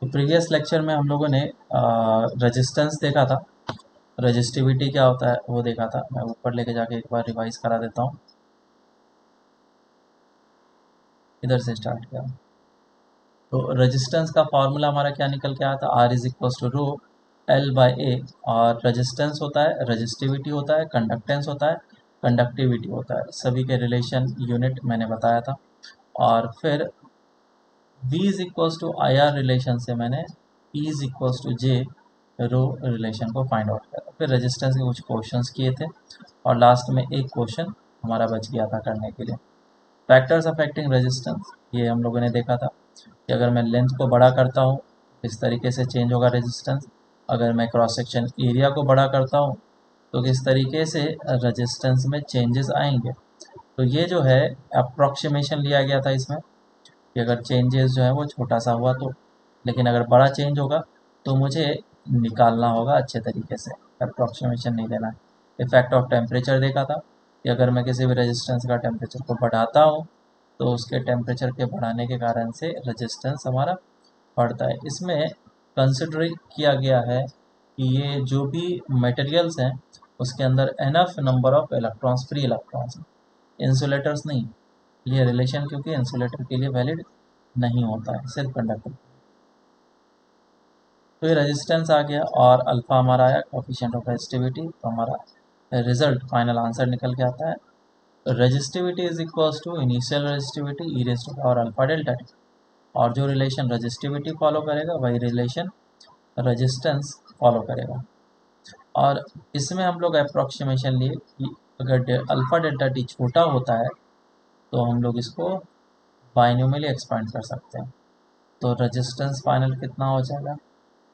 तो previous lecture में हम लोगों ने रेजिस्टेंस देखा था, रजिस्टिविटी क्या होता है वो देखा था। मैं ऊपर लेके जाके एक बार रिवाइज करा देता हूँ। इधर से स्टार्ट किया। तो रेजिस्टेंस का फॉर्मूला हमारा क्या निकल के आया था, R is equal to rho L by A. और रेजिस्टेंस होता है, रजिस्टिविटी होता है, कंडक्टेंस होता है, कंडक्टिविटी होता है। सभी के रिलेशन यूनिट मैंने बताया था। और फिर V is equals to I R relation से मैंने P is equals to J rho relation को फाइंड आउट किया था। फिर रेजिस्टेंस के कुछ क्वेश्चंस किए थे और लास्ट में एक क्वेश्चन हमारा बच गया था करने के लिए। फैक्टर्स अफेक्टिंग रेजिस्टेंस, ये हम लोगों ने देखा था कि अगर मैं लेंथ को बड़ा करता हूँ किस तरीके से चेंज होगा रेजिस्टेंस, अगर मैं क्रॉस सेक्शन एरिया को बड़ा करता हूँ तो किस तरीके से रेजिस्टेंस में चेंजेस आएंगे। तो ये जो है अप्रॉक्सीमेशन लिया गया था इसमें कि अगर चेंजेस जो है वो छोटा सा हुआ तो, लेकिन अगर बड़ा चेंज होगा तो मुझे निकालना होगा अच्छे तरीके से, अप्रॉक्सीमेशन नहीं देना है। इफेक्ट ऑफ टेम्परेचर देखा था कि अगर मैं किसी भी रेजिस्टेंस का टेम्परेचर को बढ़ाता हूँ तो उसके टेम्परेचर के बढ़ाने के कारण से रेजिस्टेंस हमारा बढ़ता है। इसमें कंसिडर किया गया है कि ये जो भी मटेरियल्स हैं उसके अंदर enough number of electrons, free electrons, insulators नहीं। ये रिलेशन क्योंकि इंसुलेटर के लिए वैलिड नहीं होता है, सिर्फ कंडक्टर। तो ये रेजिस्टेंस आ गया और अल्फा हमारा आया कोफिशिएंट ऑफ रेजिस्टिविटी। तो हमारा रिजल्ट फाइनल आंसर निकल के आता है, resistivity is equals to initial resistivity e raise to power alpha delta T. और जो रिलेशन रेजिस्टिविटी फॉलो करेगा वही रिलेशन रेजिस्टेंस फॉलो करेगा। और इसमें हम लोग अप्रॉक्सीमेशन लिए कि अगर अल्फा डेल्टा टी छोटा होता है तो हम लोग इसको बाइनोमियली एक्सपेंड कर सकते हैं। तो रेजिस्टेंस फाइनल कितना हो जाएगा,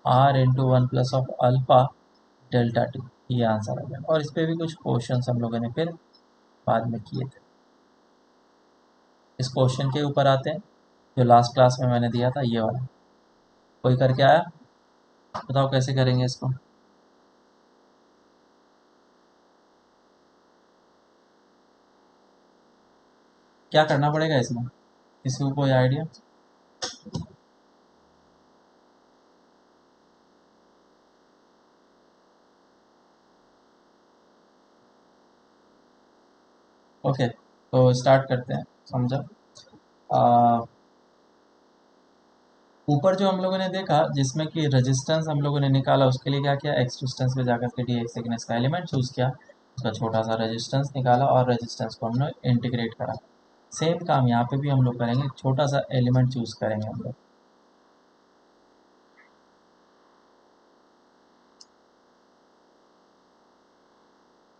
R into one plus of alpha delta T, ये आंसर आ गया। और इस पर भी कुछ क्वेश्चन हम लोगों ने फिर बाद में किए थे। इस क्वेश्चन के ऊपर आते हैं जो लास्ट क्लास में मैंने दिया था, ये वाला। कोई करके आया, बताओ कैसे करेंगे इसको। क्या करना पड़ेगा इसमें, किसी को कोई आइडिया? ओके, तो स्टार्ट करते हैं। समझा? ऊपर जो हम लोगों ने देखा जिसमें कि रेजिस्टेंस हम लोगों ने निकाला, उसके लिए क्या किया, एक्स डिस्टेंस पे जाकर के डी एक्स थिकनेस का एलिमेंट चूज किया, उसका छोटा सा रेजिस्टेंस निकाला और रेजिस्टेंस को हमने इंटीग्रेट करा। सेम काम यहाँ पे भी हम लोग करेंगे, छोटा सा एलिमेंट चूज करेंगे हम लोग।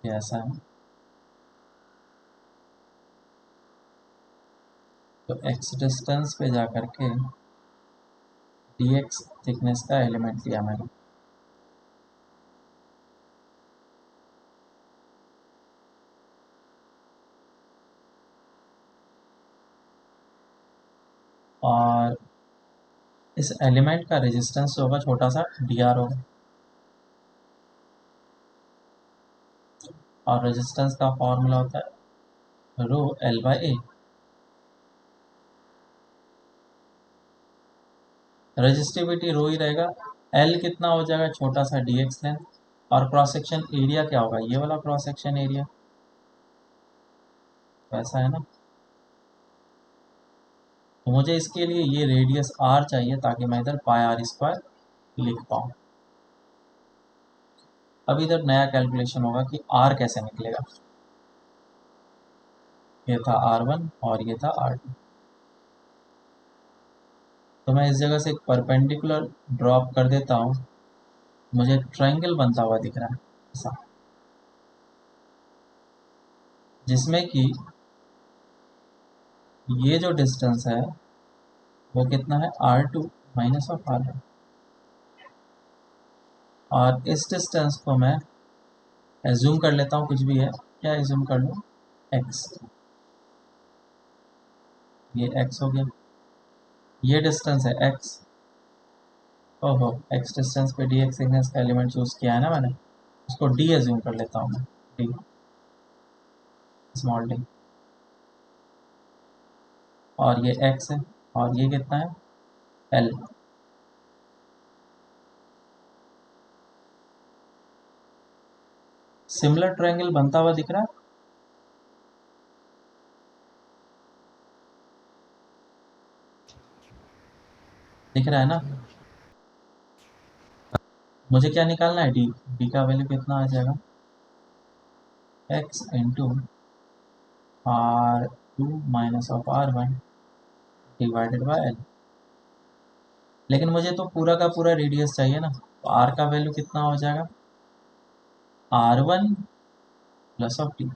ये ऐसा है, तो एक्स डिस्टेंस पे जाकर के डी एक्स थिकनेस का एलिमेंट लिया मैंने। और इस एलिमेंट का रेजिस्टेंस होगा छोटा सा डी आर होगा। और रेजिस्टेंस का फॉर्मूला होता है rho L by A. Resistivity rho ही रहेगा, एल कितना हो जाएगा, छोटा सा डी एक्स लेंथ। और क्रॉस सेक्शन एरिया क्या होगा, ये वाला क्रॉस सेक्शन एरिया, वैसा है ना। तो मुझे इसके लिए ये रेडियस आर चाहिए ताकि मैं इधर पाई आर स्क्वायर लिख पाऊँ। अब इधर नया कैलकुलेशन होगा कि आर कैसे निकलेगा। ये था आर वन और ये था आर टू। तो मैं इस जगह से एक परपेंडिकुलर ड्रॉप कर देता हूँ, मुझे ट्रायंगल बनता हुआ दिख रहा है ऐसा, जिसमें कि ये जो डिस्टेंस है वो कितना है, R two minus of R one. और इस डिस्टेंस को मैं एज्यूम कर लेता हूँ, कुछ भी है, क्या एज्यूम कर लूँ, एक्स। ये एक्स हो गया, ये डिस्टेंस है एक्स। ओहो, एक्स डिस्टेंस पे डी एक्स थिकनेस का एलिमेंट चूज किया है ना मैंने, उसको डी एज्यूम कर लेता हूँ मैं, डी, स्मॉल डी। और ये एक्स है और ये कितना है, एल। सिमिलर ट्रायंगल बनता हुआ दिख रहा है? दिख रहा है ना? मुझे क्या निकालना है? डी। डी का वैल्यू कितना आ जाएगा? X into R2 minus of R1 divided by L. लेकिन मुझे तो पूरा का पूरा रेडियस चाहिए ना, तो R का वैल्यू कितना हो जाएगा? R1 plus of T.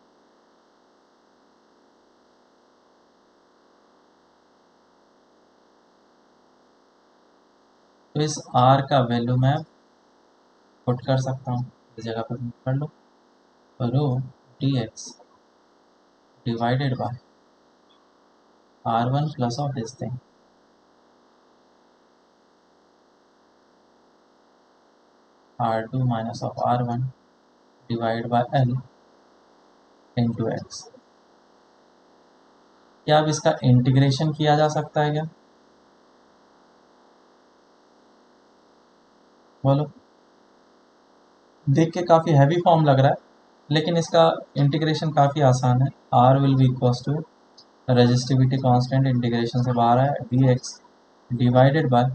तो इस R का वैल्यू मैं पुट कर सकता हूँ, इस जगह पर कर लो, rho D X divided by R1 plus of this thing R2 minus of R1 divide by L into X. क्या अब इसका इंटीग्रेशन किया जा सकता है क्या? बोलो। देख के काफ़ी हैवी फॉर्म लग रहा है, लेकिन इसका इंटीग्रेशन काफ़ी आसान है। R will be equals to resistivity constant, integration से बाहर है, डी एक्स डिवाइडेड बाय,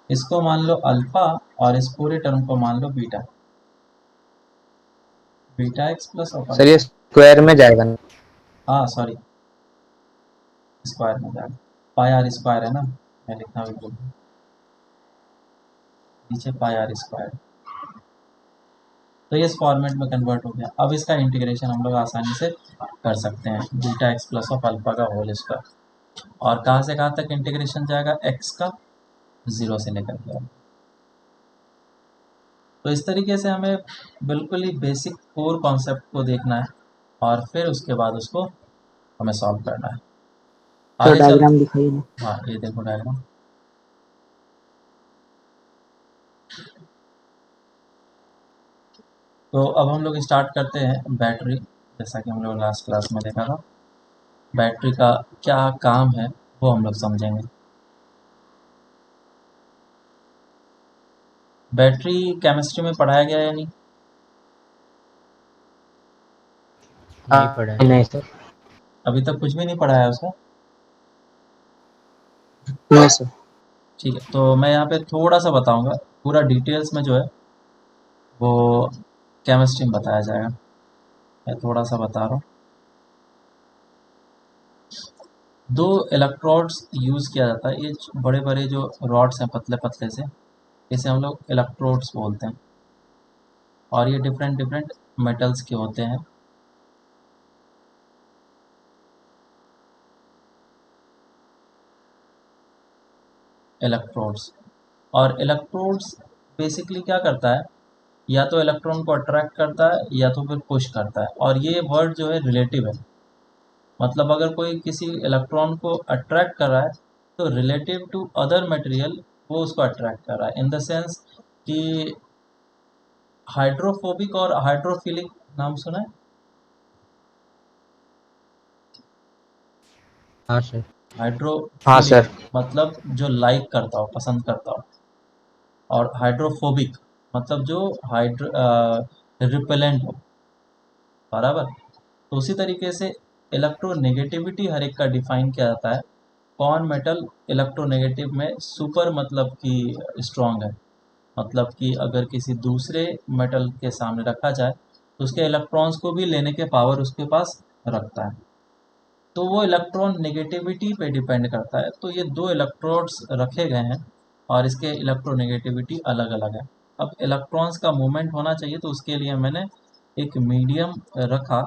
इसको मान लो अल्फा और इस पूरे टर्म को मान लो beta, beta X plus of sir ये अल्फा। स्क्वायर में जाएगा ना? हाँ सॉरी, स्क्वायर में जाएगा, पाई आर स्क्वायर है ना, मैं लिखना भी भूल गया, नीचे पाई आर स्क्वायर। तो ये इस फॉर्मेट में कन्वर्ट हो गया। अब इसका इंटीग्रेशन हम लोग आसानी से कर सकते हैं, beta X plus of alpha का होल स्क्वायर। और कहाँ से कहाँ तक इंटीग्रेशन जाएगा? एक्स का 0 से लेकर के। तो इस तरीके से हमें बिल्कुल ही बेसिक कोर कॉन्सेप्ट को देखना है और फिर उसके बाद उसको हमें सॉल्व करना है। तो आगे चल। डायग्राम दिखाइए ना। हाँ ये देखो डायग्राम। तो अब हम लोग स्टार्ट करते हैं बैटरी, जैसा कि हम लोग लास्ट क्लास में देखा था। बैटरी का क्या काम है वो हम लोग समझेंगे। बैटरी केमिस्ट्री में पढ़ाया गया है या नहीं? नहीं पढ़ा है। नहीं सर। अभी तक कुछ भी नहीं पढ़ाया है उसका? नहीं सर। ठीक है, तो मैं यहाँ पे थोड़ा सा बताऊंगा, पूरा डिटेल्स में जो है वो केमिस्ट्री में बताया जाएगा। मैं थोड़ा सा बता रहा हूँ। दो इलेक्ट्रोड्स यूज़ किया जाता है, ये बड़े बड़े जो रॉड्स हैं पतले पतले से, इसे हम लोग इलेक्ट्रोड्स बोलते हैं। और ये डिफरेंट डिफरेंट मेटल्स के होते हैं। इलेक्ट्रोड्स, और इलेक्ट्रोड्स बेसिकली क्या करता है, या तो इलेक्ट्रॉन को अट्रैक्ट करता है या तो फिर पुश करता है। और ये वर्ड जो है रिलेटिव है, मतलब अगर कोई किसी इलेक्ट्रॉन को अट्रैक्ट कर रहा है तो रिलेटिव टू अदर मटेरियल वो उसको अट्रैक्ट कर रहा है, इन द सेंस कि हाइड्रोफोबिक और हाइड्रोफिलिक नाम सुना है? हाँ सर। हाँ हाइड्रोफिलिक सर। मतलब जो लाइक करता हो, पसंद करता हो, और हाइड्रोफोबिक मतलब जो हाइड्रो रिपेलेंट हो, बराबर। तो उसी तरीके से इलेक्ट्रोनेगेटिविटी हर एक का डिफाइन किया जाता है। कौन मेटल इलेक्ट्रोनेगेटिव में सुपर मतलब कि स्ट्रांग है, मतलब कि अगर किसी दूसरे मेटल के सामने रखा जाए तो उसके इलेक्ट्रॉन्स को भी लेने के पावर उसके पास रखता है। तो वो इलेक्ट्रॉन नेगेटिविटी पे डिपेंड करता है। तो ये दो इलेक्ट्रोड्स रखे गए हैं और इसके इलेक्ट्रोनेगेटिविटी अलग अलग है। अब इलेक्ट्रॉन्स का मूवमेंट होना चाहिए तो उसके लिए मैंने एक मीडियम रखा,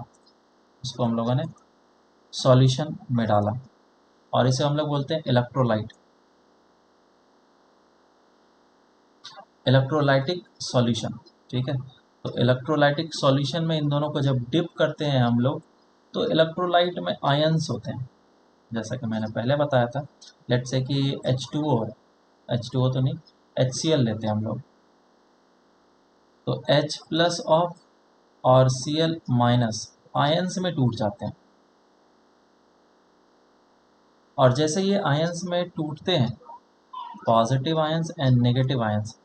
उसको हम लोगों ने सॉल्यूशन में डाला और इसे हम लोग बोलते हैं इलेक्ट्रोलाइट, इलेक्ट्रोलाइटिक सॉल्यूशन। ठीक है, तो इलेक्ट्रोलाइटिक सॉल्यूशन में इन दोनों को जब डिप करते हैं हम लोग, तो इलेक्ट्रोलाइट में आयंस होते हैं, जैसा कि मैंने पहले बताया था। लेट से कि H2O है, H2O तो नहीं, HCl लेते हैं हम लोग, तो H प्लस ऑफ और Cl माइनस आयंस में टूट जाते हैं। और जैसे ये आयंस में टूटते हैं, positive ions and negative ions,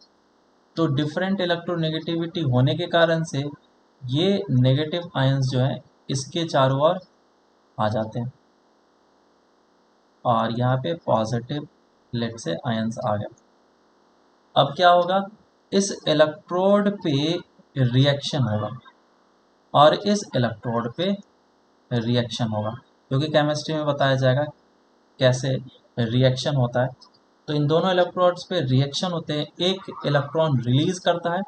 तो डिफरेंट इलेक्ट्रोनेगेटिविटी होने के कारण से ये नेगेटिव आयंस जो हैं इसके चारों ओर आ जाते हैं और यहाँ पे पॉजिटिव लेट से आयंस आ गए। अब क्या होगा, इस इलेक्ट्रोड पे रिएक्शन होगा और इस इलेक्ट्रोड पे रिएक्शन होगा, क्योंकि केमिस्ट्री में बताया जाएगा कैसे रिएक्शन होता है। तो इन दोनों इलेक्ट्रोड्स पे रिएक्शन होते हैं, एक इलेक्ट्रॉन रिलीज करता है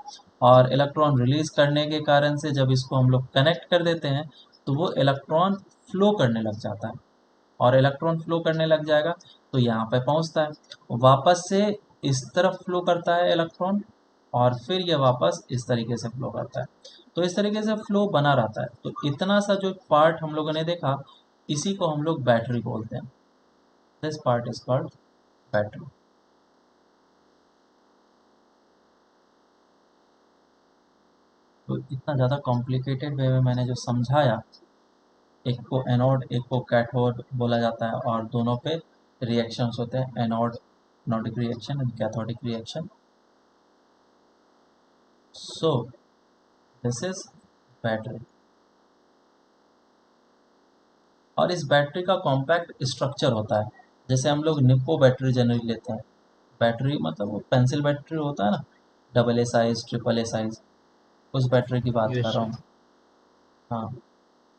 और इलेक्ट्रॉन रिलीज करने के कारण से जब इसको हम लोग कनेक्ट कर देते हैं तो वो इलेक्ट्रॉन फ्लो करने लग जाता है और इलेक्ट्रॉन फ्लो करने लग जाएगा तो यहाँ पे पहुँचता है, वापस से इस तरफ फ्लो करता है इलेक्ट्रॉन और फिर ये वापस इस तरीके से फ्लो करता है। तो इस तरीके से फ्लो बना रहता है। तो इतना सा जो पार्ट हम लोगों ने देखा इसी को हम लोग बैटरी बोलते हैं। This part is called battery. तो इतना ज़्यादा कॉम्प्लिकेटेड वे में मैंने जो समझाया, एक को एनोड एक को कैथोड बोला जाता है और दोनों पे रिएक्शंस होते हैं, anode Nordic reaction and cathodic reaction. So this is battery. और इस बैटरी का कॉम्पैक्ट स्ट्रक्चर होता है, जैसे हम लोग निप्पो बैटरी जनरली लेते हैं। बैटरी मतलब वो पेंसिल बैटरी होता है ना, double A size triple A size, उस बैटरी की बात कर यस रहा सर। हूँ। हाँ,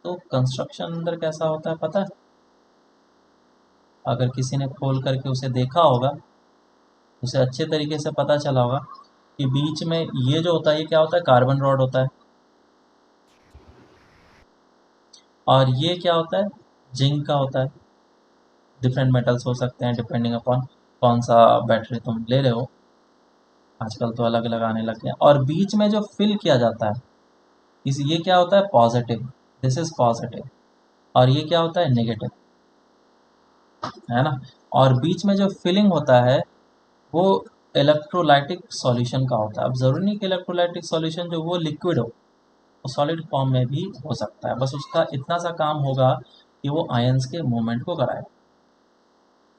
तो कंस्ट्रक्शन अंदर कैसा होता है पता है? अगर किसी ने खोल करके उसे देखा होगा, उसे अच्छे तरीके से पता चला होगा कि बीच में ये जो होता है ये क्या होता है, कार्बन रॉड होता है। और ये क्या होता है, जिंक का होता है। डिफरेंट मेटल्स हो सकते हैं डिपेंडिंग अपॉन कौन सा बैटरी तुम ले रहे हो, आजकल तो अलग अलग आने लग गए हैं। और बीच में जो फिल किया जाता है इस ये क्या होता है, पॉजिटिव, दिस इज पॉजिटिव। और ये क्या होता है, नेगेटिव, है ना। और बीच में जो फिलिंग होता है वो इलेक्ट्रोलाइटिक सॉल्यूशन का होता है। अब ज़रूरी नहीं कि इलेक्ट्रोलाइटिक सॉल्यूशन जो वो लिक्विड हो, वो सॉलिड फॉर्म में भी हो सकता है, बस उसका इतना सा काम होगा कि वो आयंस के मूवमेंट को कराए।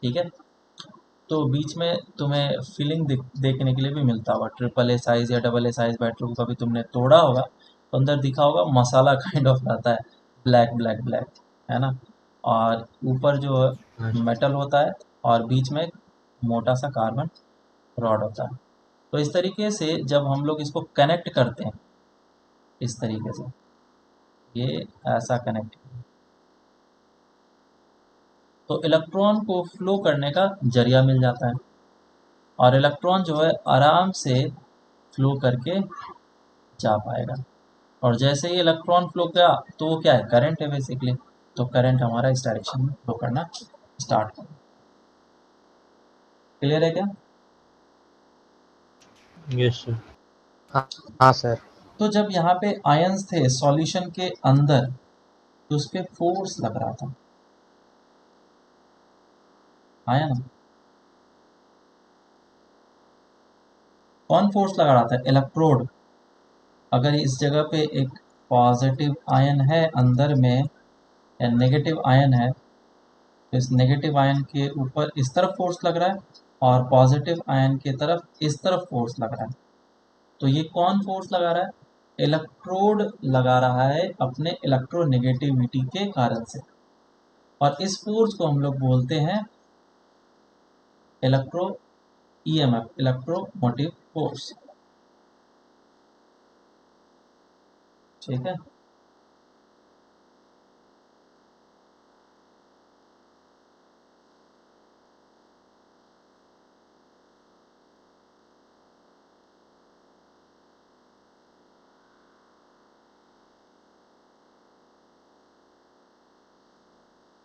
ठीक है, तो बीच में तुम्हें फिलिंग देखने के लिए भी मिलता होगा, ट्रिपल ए साइज या डबल ए साइज बैटरी को कभी तुमने तोड़ा होगा तो अंदर दिखा होगा मसाला काइंड ऑफ रहता है, ब्लैक ब्लैक ब्लैक, है ना। और ऊपर जो हाँ सर। मेटल होता है और बीच में एक मोटा सा कार्बन रॉड होता है। तो इस तरीके से जब हम लोग इसको कनेक्ट करते हैं, इस तरीके से ये ऐसा कनेक्ट, तो इलेक्ट्रॉन को फ्लो करने का जरिया मिल जाता है और इलेक्ट्रॉन जो है आराम से फ्लो करके जा पाएगा। और जैसे ही इलेक्ट्रॉन फ्लो किया तो वो क्या है, करंट है बेसिकली। तो करंट हमारा इस डायरेक्शन में फ्लो करना स्टार्ट कर। क्लियर है क्या? Yes sir. हाँ हाँ सर। तो जब यहाँ पे आयंस थे सॉल्यूशन के अंदर तो उस पे फोर्स लग रहा था, आया ना। कौन फोर्स लगा रहा था, इलेक्ट्रोड। अगर इस जगह पे एक पॉजिटिव आयन है अंदर में या नेगेटिव आयन है तो इस नेगेटिव आयन के ऊपर इस तरफ फोर्स लग रहा है और पॉजिटिव आयन की तरफ इस तरफ फोर्स लग रहा है। तो ये कौन फोर्स लगा रहा है, इलेक्ट्रोड लगा रहा है अपने इलेक्ट्रोनेगेटिविटी के कारण से। और इस फोर्स को हम लोग बोलते हैं इलेक्ट्रो ईएमएफ, इलेक्ट्रोमोटिव फोर्स। ठीक है,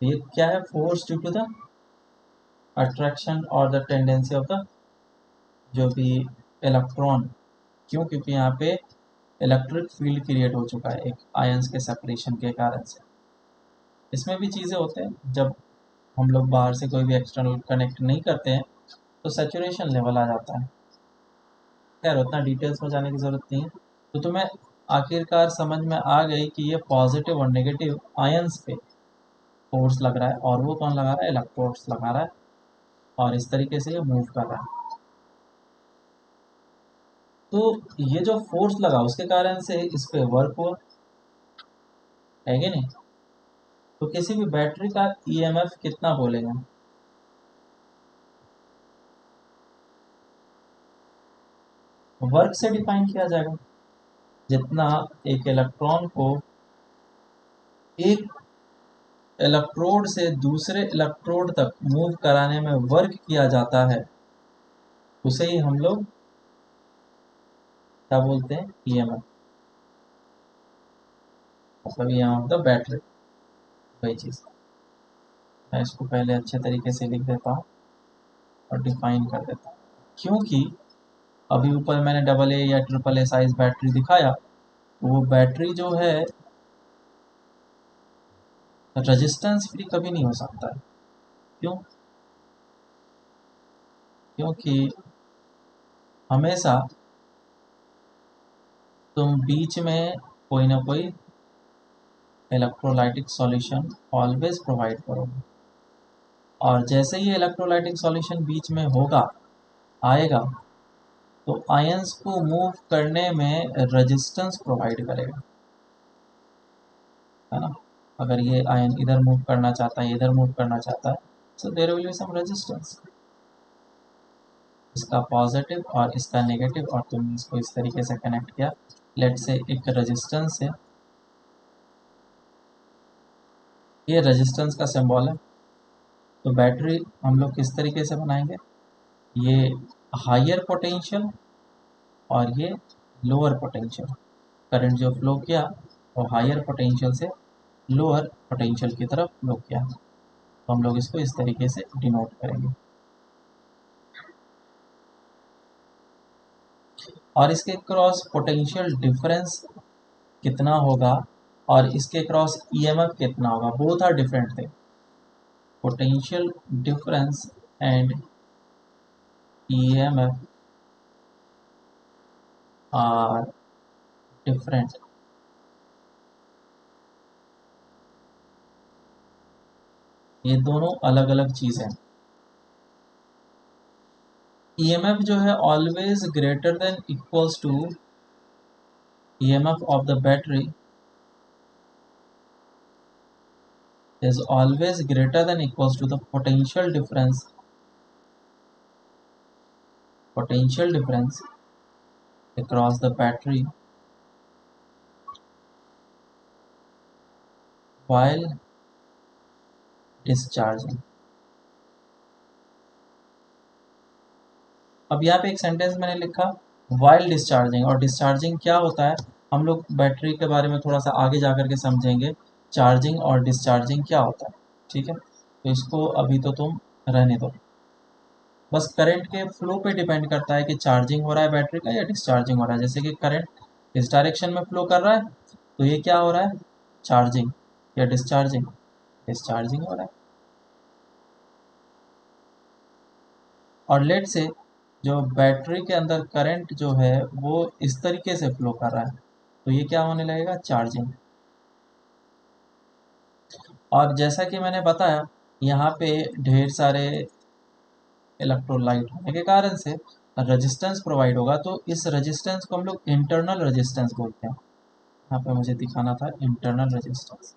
ये क्या है, force due to the attraction और द टेंडेंसी ऑफ द जो भी इलेक्ट्रॉन। क्यों, क्योंकि यहाँ पे इलेक्ट्रिक फील्ड क्रिएट हो चुका है एक आयंस के सेपरेशन के कारण से। इसमें भी चीज़ें होते हैं, जब हम लोग बाहर से कोई भी एक्सटर्नल कनेक्ट नहीं करते हैं तो सेचुरेशन लेवल आ जाता है। खैर उतना डिटेल्स में जाने की ज़रूरत नहीं है। तो तुम्हें आखिरकार समझ में आ गई कि ये पॉजिटिव और नेगेटिव आयंस पे फोर्स लग रहा है और वो कौन लगा रहा है, इलेक्ट्रोड्स लगा रहा है। और इस तरीके से ये मूव कर रहा है। तो ये जो फोर्स लगा उसके कारण से इस पे वर्क हुआ, है कि नहीं? तो किसी भी बैटरी का ईएमएफ कितना बोलेंगे? वर्क से डिफाइन किया जाएगा, जितना एक इलेक्ट्रॉन को एक इलेक्ट्रोड से दूसरे इलेक्ट्रोड तक मूव कराने में वर्क किया जाता है, उसे ही हम लोग क्या बोलते हैं? ईएमएफ, मतलब ईएमएफ द बैटरी, वही चीज़। मैं इसको पहले अच्छे तरीके से लिख देता हूँ और डिफाइन कर देता हूँ, क्योंकि अभी ऊपर मैंने डबल ए या ट्रिपल ए साइज बैटरी दिखाया, तो वो बैटरी जो है रेजिस्टेंस फ्री कभी नहीं हो सकता है। क्यों? क्योंकि हमेशा तुम बीच में कोई ना कोई इलेक्ट्रोलाइटिक सॉल्यूशन ऑलवेज प्रोवाइड करोगे, और जैसे ही इलेक्ट्रोलाइटिक सॉल्यूशन बीच में होगा, आएगा, तो आयंस को मूव करने में रेजिस्टेंस प्रोवाइड करेगा, है ना? अगर ये आयन इधर मूव करना चाहता है, इधर मूव करना चाहता है, so there will be some resistance, इसका पॉजिटिव और इसका नेगेटिव, और तुमने इसको इस तरीके से कनेक्ट किया। लेट से एक रेजिस्टेंस है, ये रेजिस्टेंस का सिंबल है। तो बैटरी हम लोग किस तरीके से बनाएंगे? ये हायर पोटेंशियल और ये लोअर पोटेंशियल, करंट जो फ्लो किया वो हायर पोटेंशियल से लोअर पोटेंशियल की तरफ फ्लो किया, तो हम लोग इसको इस तरीके से डिनोट करेंगे। और इसके क्रॉस पोटेंशियल डिफरेंस कितना होगा और इसके क्रॉस ईएमएफ कितना होगा, both are different thing. Potential difference and EMF are different. ये दोनों अलग अलग चीज़ हैं। ईएमएफ जो है always greater than equals to EMF of the battery is always greater than equals to the potential difference across the battery while discharging। अब यहाँ पे एक सेंटेंस मैंने लिखा while discharging, और डिस्चार्जिंग क्या होता है हम लोग बैटरी के बारे में थोड़ा सा आगे जा कर के समझेंगे, चार्जिंग और डिस्चार्जिंग क्या होता है, ठीक है? तो इसको अभी तो तुम रहने दो, बस करंट के फ्लो पे डिपेंड करता है कि चार्जिंग हो रहा है बैटरी का या डिस्चार्जिंग हो रहा है। जैसे कि करंट इस डायरेक्शन में फ्लो कर रहा है, तो ये क्या हो रहा है? चार्जिंग या डिस्चार्जिंग? डिस्चार्जिंग हो रहा है। और लेट से जो बैटरी के अंदर करंट जो है वो इस तरीके से फ्लो कर रहा है, तो ये क्या होने लगेगा? चार्जिंग। और जैसा कि मैंने बताया, यहाँ पे ढेर सारे इलेक्ट्रोलाइट होने के कारण से रेजिस्टेंस प्रोवाइड होगा, तो इस रेजिस्टेंस को हम लोग इंटरनल रेजिस्टेंस बोलते हैं। यहाँ पे मुझे दिखाना था इंटरनल रेजिस्टेंस,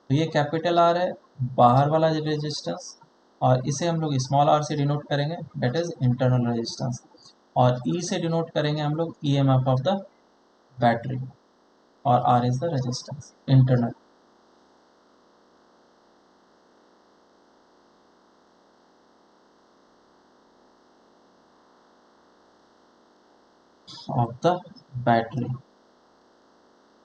तो ये कैपिटल आर है बाहर वाला रेजिस्टेंस, और इसे हम लोग स्मॉल आर से डिनोट करेंगे, दैट इज इंटरनल रेजिस्टेंस। और ई से डिनोट करेंगे हम लोग ईएमएफ ऑफ द बैटरी, और R is the resistance internal of the battery.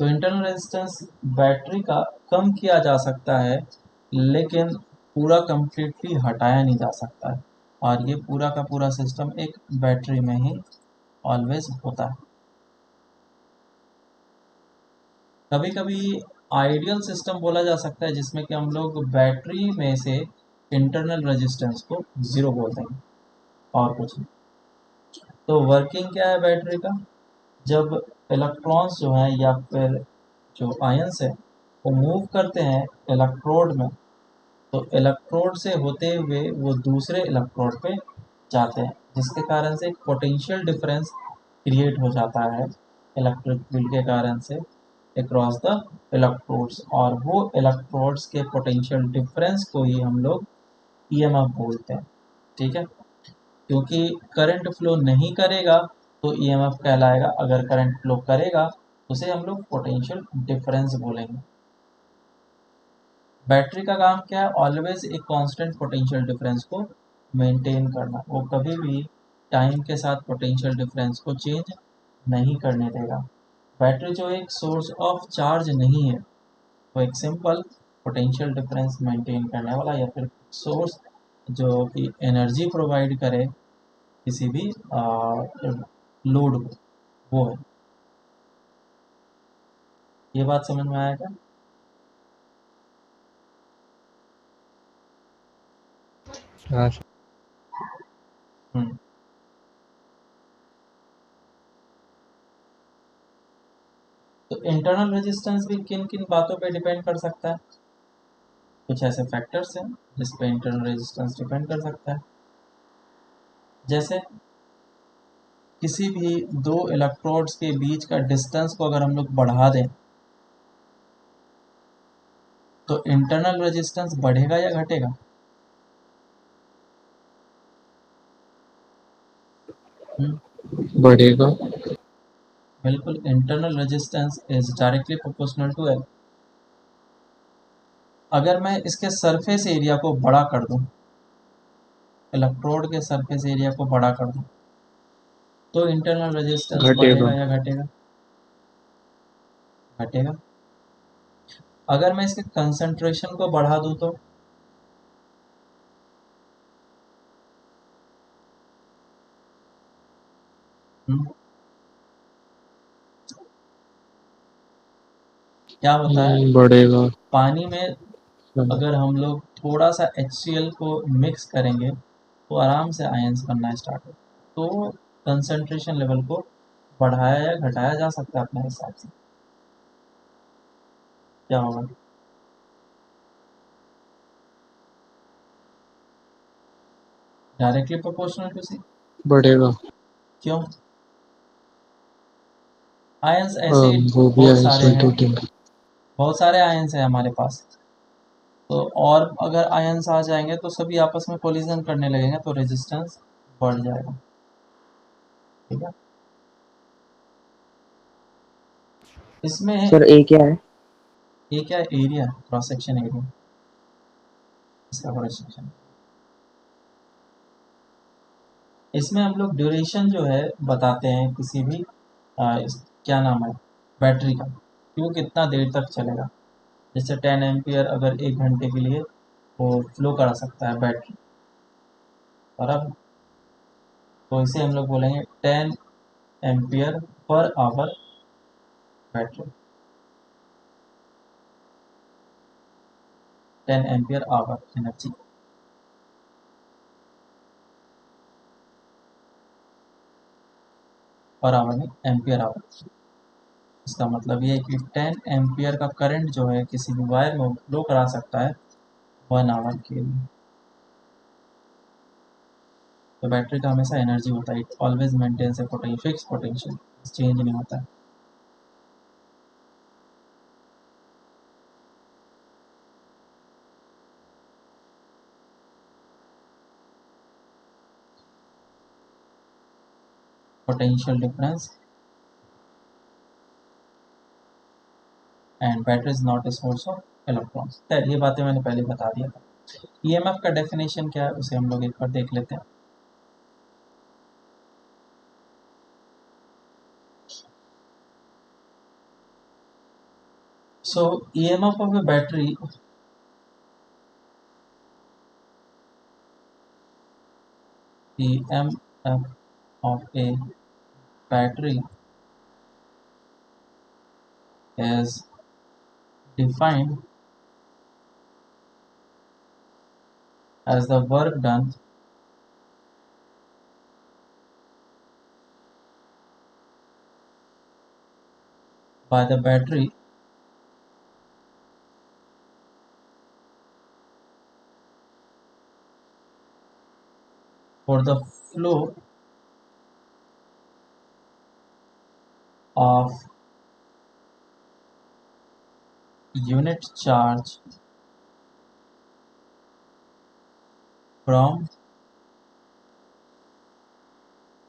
तो इंटरनल रेजिस्टेंस बैटरी का कम किया जा सकता है, लेकिन पूरा कंप्लीटली हटाया नहीं जा सकता है, और ये पूरा का पूरा सिस्टम एक बैटरी में ही ऑलवेज होता है। कभी कभी आइडियल सिस्टम बोला जा सकता है जिसमें कि हम लोग बैटरी में से इंटरनल रेजिस्टेंस को ज़ीरो बोल देंगे, और कुछ नहीं। तो वर्किंग क्या है बैटरी का? जब इलेक्ट्रॉन्स जो हैं या फिर जो आयंस है वो मूव करते हैं इलेक्ट्रोड में, तो इलेक्ट्रोड से होते हुए वो दूसरे इलेक्ट्रोड पे जाते हैं, जिसके कारण से एक पोटेंशियल डिफरेंस क्रिएट हो जाता है इलेक्ट्रिक फील्ड के कारण से अक्रॉस द इलेक्ट्रोड्स, और वो इलेक्ट्रोड्स के पोटेंशियल डिफरेंस को ही हम लोग ईएमएफ बोलते हैं। ठीक है, क्योंकि करंट फ्लो नहीं करेगा तो ईएमएफ कहलाएगा, अगर करंट फ्लो करेगा तो उसे हम लोग पोटेंशियल डिफरेंस बोलेंगे। बैटरी का काम क्या है? ऑलवेज एक कांस्टेंट पोटेंशियल डिफरेंस को मेंटेन करना, वो कभी भी टाइम के साथ पोटेंशियल डिफरेंस को चेंज नहीं करने देगा। बैटरी जो एक सोर्स ऑफ चार्ज नहीं है, वो एक सिंपल पोटेंशियल डिफरेंस मेंटेन करने वाला या फिर सोर्स जो कि एनर्जी प्रोवाइड करे किसी भी लोड को, वो है। ये बात समझ में आया क्या? हाँ सर। हम्म। तो इंटरनल रेजिस्टेंस भी किन किन बातों पे डिपेंड कर सकता है? कुछ ऐसे फैक्टर्स हैं जिस पे इंटरनल रेजिस्टेंस डिपेंड कर सकता है। जैसे किसी भी दो इलेक्ट्रोड्स के बीच का डिस्टेंस को अगर हम लोग बढ़ा दें तो इंटरनल रेजिस्टेंस बढ़ेगा या घटेगा? बढ़ेगा। बिल्कुल, internal resistance is directly proportional to L. अगर मैं इसके सरफेस एरिया को बड़ा कर दूं, इलेक्ट्रोड के सरफेस एरिया को बड़ा कर दूं, तो इंटरनल रेजिस्टेंस घटेगा। बढ़ेगा या घटेगा? घटेगा। अगर मैं इसके कंसंट्रेशन को बढ़ा दूं तो हम्म, क्या होता है? बढ़ेगा। पानी में हाँ, अगर हम लोग थोड़ा सा HCl को मिक्स करेंगे तो आराम से आयंस बनना स्टार्ट हो, तो कंसंट्रेशन लेवल को बढ़ाया या घटाया जा सकता है अपने हिसाब से। क्या होगा? डायरेक्टली प्रोपोर्शनल टू सी। बढ़ेगा। क्यों? आयंस ऐसे ही वो भी बहुत सारे आंसर हैं, टूटेंगे। बहुत सारे आयंस हैं हमारे पास। तो और अगर आयंस आ जाएंगे तो सभी आपस में कोलिजन करने लगेंगे तो रेजिस्टेंस बढ़ जाएगा। ठीक है, इसमें सर ए क्या है? ये क्या एरिया, क्रॉस सेक्शन एरिया, इसका क्रॉस सेक्शन। इसमें हम लोग ड्यूरेशन जो है बताते हैं किसी भी क्या नाम है, बैटरी का, कि वो कितना देर तक चलेगा। जैसे 10 एम्पियर अगर 1 घंटे के लिए वो फ्लो करा सकता है बैटरी, बराबर, तो इसे हम लोग बोलेंगे 10 ampere per hour battery, 10 ampere hour energy per hour में एम्पियर आवर। इसका मतलब ये है कि 10 एम्पियर का करंट जो है किसी भी वायर में फ्लो करा सकता है 1 आवर के लिए। तो बैटरी का हमेशा एनर्जी होता है, it always maintains a fix potential, change नहीं होता है। Potential difference and battery is not a source of electrons. खैर ये बातें मैंने पहले बता दिया था। ईएमएफ का डेफिनेशन क्या है उसे हम लोग एक बार देख लेते हैं। So EMF of a battery EMF of a battery is defined as the work done by the battery for the flow of unit charge from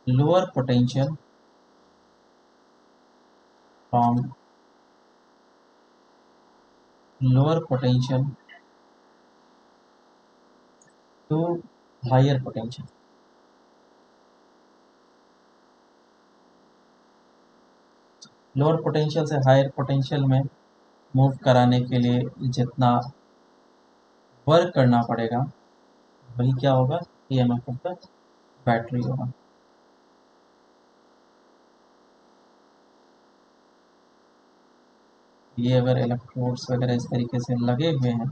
lower potential from lower potential to higher potential. Lower potential से higher potential में move कराने के लिए जितना work करना पड़ेगा वही क्या होगा, ईएमएफ का बैटरी होगा। ये अगर इलेक्ट्रोड्स वगैरह इस तरीके से लगे हुए हैं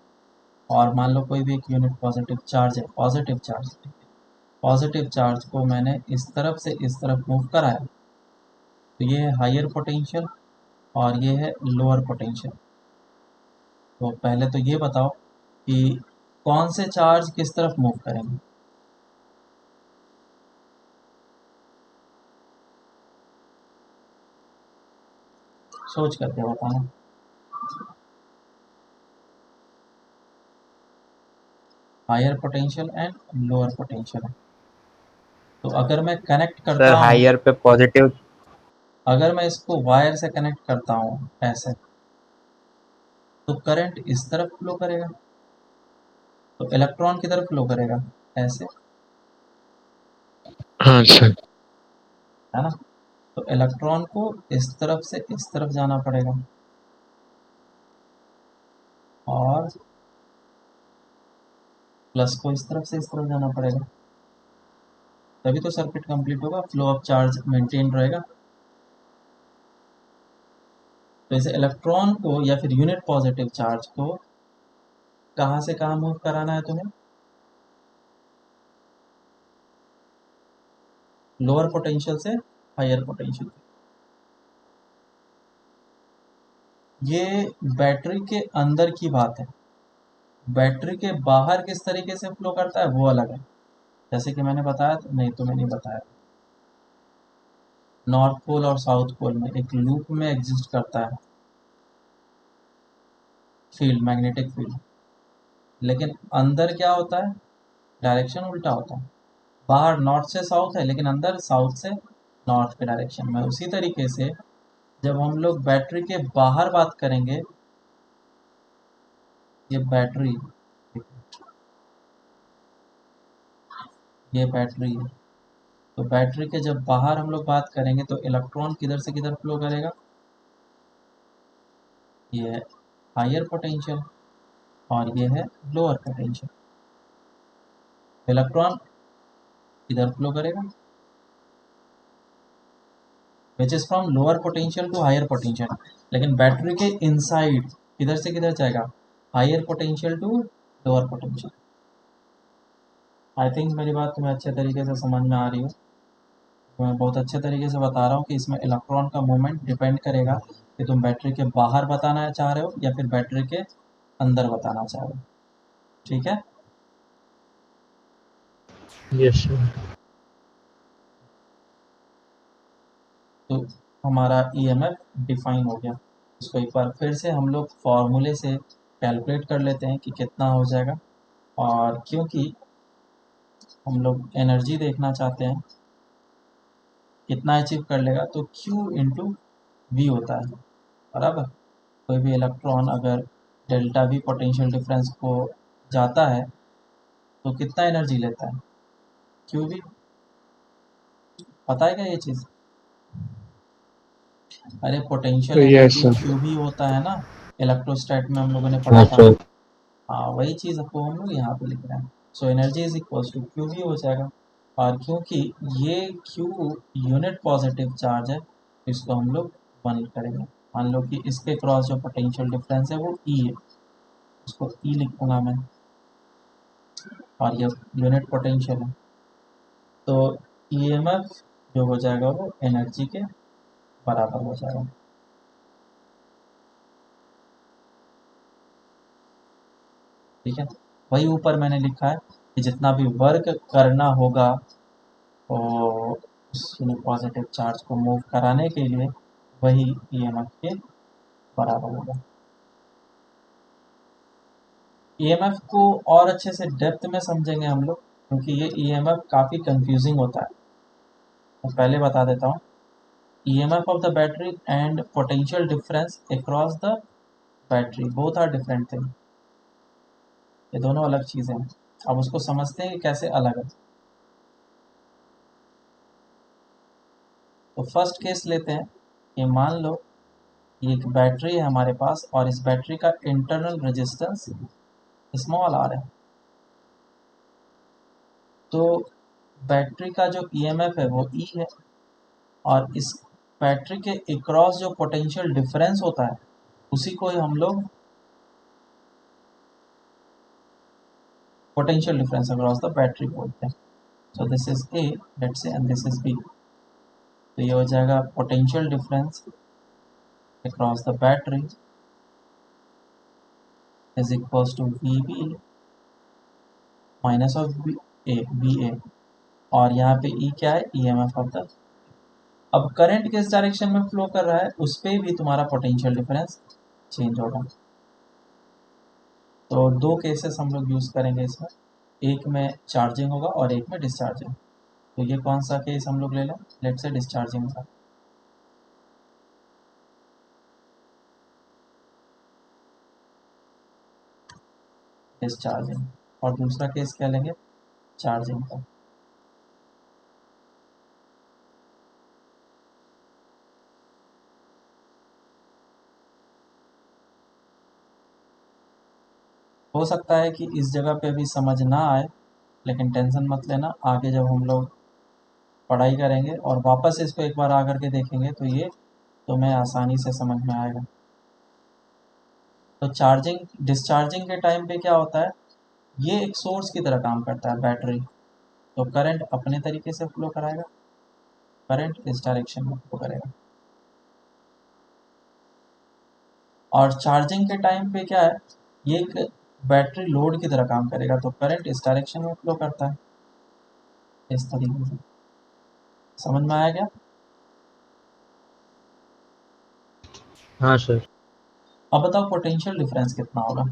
और मान लो कोई भी एक यूनिट पॉजिटिव चार्ज है, पॉजिटिव चार्ज को मैंने इस तरफ से इस तरफ मूव कराया, तो ये है हायर पोटेंशियल और ये है लोअर पोटेंशियल। तो पहले तो ये बताओ कि कौन से चार्ज किस तरफ मूव करेंगे। सोच करके बताना। Higher potential and lower potential. तो अगर मैं कनेक्ट करता सर हूँ, हायर पे पॉजिटिव। अगर मैं इसको वायर से कनेक्ट करता हूँ ऐसे, तो करंट इस तरफ फ्लो करेगा, तो इलेक्ट्रॉन की तरफ फ्लो करेगा ऐसे, हाँ सर। है ना। तो इलेक्ट्रॉन को इस तरफ से इस तरफ जाना पड़ेगा और प्लस को इस तरफ से इस तरफ जाना पड़ेगा, तभी तो सर्किट कंप्लीट होगा, फ्लो ऑफ चार्ज मेंटेन रहेगा। तो इसे इलेक्ट्रॉन को या फिर यूनिट पॉजिटिव चार्ज को कहाँ से कहाँ मूव कराना है तुम्हें, लोअर पोटेंशियल से हायर पोटेंशियल। ये बैटरी के अंदर की बात है, बैटरी के बाहर किस तरीके से फ्लो करता है वो अलग है। जैसे कि मैंने बताया था, नहीं तो मैंने बताया, नॉर्थ पोल और साउथ पोल में एक लूप में एग्जिस्ट करता है फील्ड, मैग्नेटिक फील्ड, लेकिन अंदर क्या होता है, डायरेक्शन उल्टा होता है। बाहर नॉर्थ से साउथ है लेकिन अंदर साउथ से नॉर्थ के डायरेक्शन में। उसी तरीके से जब हम लोग बैटरी के बाहर बात करेंगे, ये बैटरी, ये बैटरी है, तो बैटरी के जब बाहर हम लोग बात करेंगे तो इलेक्ट्रॉन किधर से किधर फ्लो करेगा, ये है हायर पोटेंशियल और ये है लोअर पोटेंशियल। इलेक्ट्रॉन किधर फ्लो करेगा, which is from lower potential to higher potential, लेकिन बैटरी के इनसाइड किधर से किधर जाएगा, higher potential to lower potential. I think मेरी बात तुम्हें अच्छे तरीके से समझ में आ रही हो। तो मैं बहुत अच्छे तरीके से बता रहा हूँ कि इसमें इलेक्ट्रॉन का मूवमेंट डिपेंड करेगा कि तुम बैटरी के बाहर बताना चाह रहे हो या फिर बैटरी के अंदर बताना चाह रहे हो। ठीक है, यस सर। तो हमारा ईएमएफ डिफाइन हो गया। इसको एक बार फिर से हम लोग फॉर्मूले से कैलकुलेट कर लेते हैं कि कितना हो जाएगा। और क्योंकि हम लोग एनर्जी देखना चाहते हैं कितना अचीव कर लेगा, तो Q इंटू वी होता है, बराबर। कोई भी इलेक्ट्रॉन अगर डेल्टा वी पोटेंशियल डिफरेंस को जाता है तो कितना एनर्जी लेता है, क्यू वी। पता है क्या ये चीज़? अरे potential yes energy sir. Q V होता है ना, इलेक्ट्रोस्टैट में हम लोगों ने हाँ पढ़ा था। सर। हाँ, वही चीज़ आपको हम लोग यहाँ पे लिख रहे हैं। So energy is equal to Q V हो जाएगा। और क्योंकि ये क्यू यूनिट पॉजिटिव चार्ज है, इसको हम लोग 1 करेंगे। मान लो कि इसके क्रॉस जो पोटेंशियल डिफरेंस है वो ई है, उसको ई लिखूंगा मैं, और ये यूनिट पोटेंशियल है। तो ईएमएफ जो हो जाएगा वो एनर्जी के बराबर हो जाएगा। ठीक है, वही ऊपर मैंने लिखा है कि जितना भी वर्क करना होगा तो उस यूनिट पॉजिटिव चार्ज को मूव कराने के लिए वही ईएमएफ के बराबर होगा। ईएमएफ को और अच्छे से डेप्थ में समझेंगे हम लोग, क्योंकि ये ईएमएफ काफ़ी कंफ्यूजिंग होता है। तो पहले बता देता हूँ, EMF of the battery and potential difference across the battery both are different thing. ये दोनों अलग चीज़ें हैं। अब उसको समझते हैं कि कैसे अलग है। तो फर्स्ट केस लेते हैं कि मान लो ये एक बैटरी है हमारे पास और इस बैटरी का इंटरनल रेजिस्टेंस स्मॉल आर है। तो बैटरी का जो ईएमएफ है वो ई है, और इस बैटरी के अक्रॉस जो पोटेंशियल डिफरेंस होता है उसी को ही हम लोग potential difference across the battery बोलते हैं। So this is A, let's say, and this is B. तो ये हो जाएगा potential difference across the battery is equals to V B minus of B A, और यहाँ पे ई क्या है, E M F of the. अब करंट किस डायरेक्शन में फ्लो कर रहा है उस पर भी तुम्हारा पोटेंशियल डिफरेंस चेंज होगा। तो दो केसेस हम लोग यूज़ करेंगे इसमें, एक में चार्जिंग होगा और एक में डिस्चार्जिंग। तो ये कौन सा केस हम लोग ले लें, लेट से डिस्चार्जिंग का। डिस्चार्जिंग, और दूसरा केस क्या लेंगे, चार्जिंग का। हो सकता है कि इस जगह पे अभी समझ ना आए, लेकिन टेंशन मत लेना, आगे जब हम लोग पढ़ाई करेंगे और वापस इसको एक बार आकर के देखेंगे तो ये तुम्हें आसानी से समझ में आएगा। तो चार्जिंग डिस्चार्जिंग के टाइम पे क्या होता है, ये एक सोर्स की तरह काम करता है बैटरी। तो करंट अपने तरीके से फ्लो कराएगा, करंट इस डायरेक्शन में फ्लो करेगा। और चार्जिंग के टाइम पे क्या है, ये एक बैटरी लोड की तरह काम करेगा, तो करंट इस डायरेक्शन में फ्लो करता है, इस तरीके से। समझ में आया क्या? हाँ सर। अब बताओ पोटेंशियल डिफरेंस कितना होगा।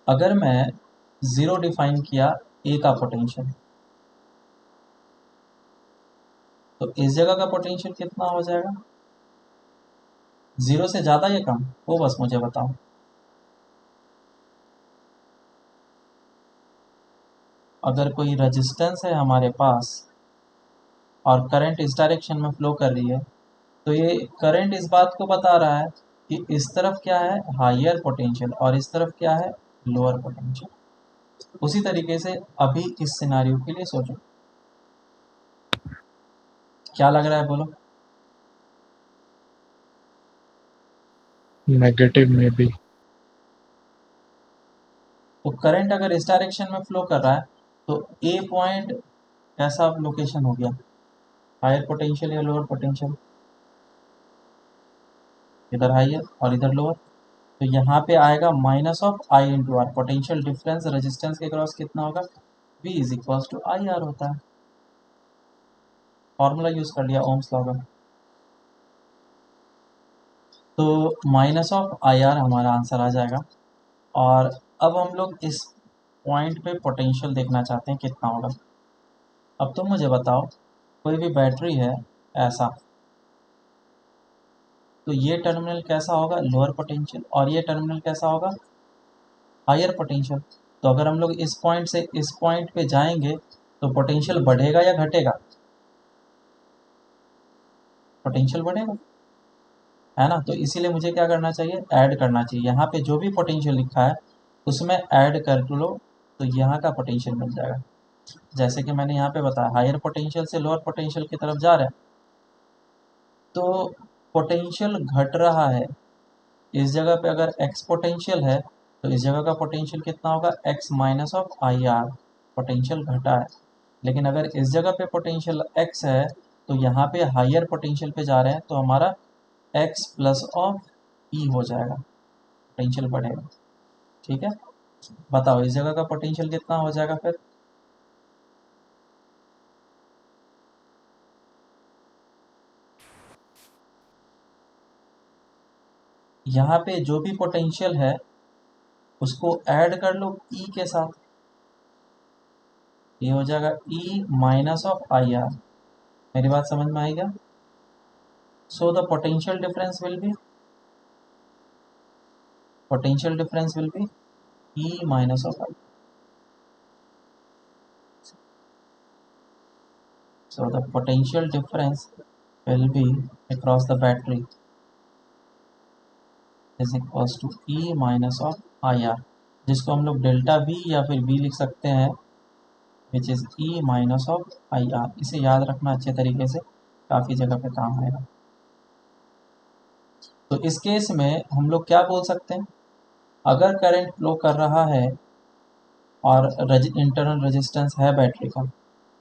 अगर मैं ज़ीरो डिफाइन किया ए का पोटेंशियल, तो इस जगह का पोटेंशियल कितना हो जाएगा, ज़ीरो से ज़्यादा या कम, वो बस मुझे बताओ। अगर कोई रेजिस्टेंस है हमारे पास और करंट इस डायरेक्शन में फ्लो कर रही है, तो ये करंट इस बात को बता रहा है कि इस तरफ क्या है, हायर पोटेंशियल, और इस तरफ क्या है, लोअर पोटेंशियल। उसी तरीके से अभी इस सिनारियो के लिए सोचो, क्या लग रहा है बोलो। नेगेटिव में भी। तो करंट अगर इस डायरेक्शन में फ्लो कर रहा है तो ए पॉइंट कैसा लोकेशन हो गया, हायर पोटेंशियल या लोअर पोटेंशियल, इधर हायर और इधर लोअर। तो यहाँ पे आएगा minus of I into R, potential difference resistance के क्रॉस कितना होगा, V is equal to I R होता है। फॉर्मूला यूज कर लिया ओम्स लॉ का। तो माइनस ऑफ आई आर हमारा आंसर आ जाएगा। और अब हम लोग इस पॉइंट पे पोटेंशियल देखना चाहते हैं कितना होगा। अब तुम मुझे बताओ, कोई भी बैटरी है ऐसा, तो ये टर्मिनल कैसा होगा, लोअर पोटेंशियल, और ये टर्मिनल कैसा होगा, हायर पोटेंशियल। तो अगर हम लोग इस पॉइंट से इस पॉइंट पे जाएंगे तो पोटेंशियल बढ़ेगा या घटेगा, पोटेंशियल बढ़ेगा, है ना। तो इसीलिए मुझे क्या करना चाहिए, ऐड करना चाहिए। यहाँ पे जो भी पोटेंशियल लिखा है उसमें ऐड कर लो, तो यहाँ का पोटेंशियल मिल जाएगा। जैसे कि मैंने यहाँ पे बताया, हायर पोटेंशियल से लोअर पोटेंशियल की तरफ जा रहा है, तो पोटेंशियल घट रहा है। इस जगह पे अगर एक्स पोटेंशियल है तो इस जगह का पोटेंशियल कितना होगा, x minus of I are, potential घटा है। लेकिन अगर इस जगह पे पोटेंशियल एक्स है तो यहाँ पे हायर पोटेंशियल पे जा रहे हैं, तो हमारा एक्स प्लस ऑफ ई हो जाएगा, पोटेंशियल बढ़ेगा। ठीक है, बताओ इस जगह का पोटेंशियल कितना हो जाएगा फिर, यहाँ पे जो भी पोटेंशियल है उसको ऐड कर लो ई के साथ, ये हो जाएगा E minus of I R. मेरी बात समझ में आई क्या? So the potential difference will be E minus of I. So the potential difference will be across the battery is equals to E minus of IR, जिसको हम लोग delta V या फिर V लिख सकते हैं, which is E minus of IR। इसे याद रखना अच्छे तरीके से, काफ़ी जगह पे काम आएगा। तो इस केस में हम लोग क्या बोल सकते हैं, अगर करंट फ्लो कर रहा है और इंटरनल रेजिस्टेंस है बैटरी का,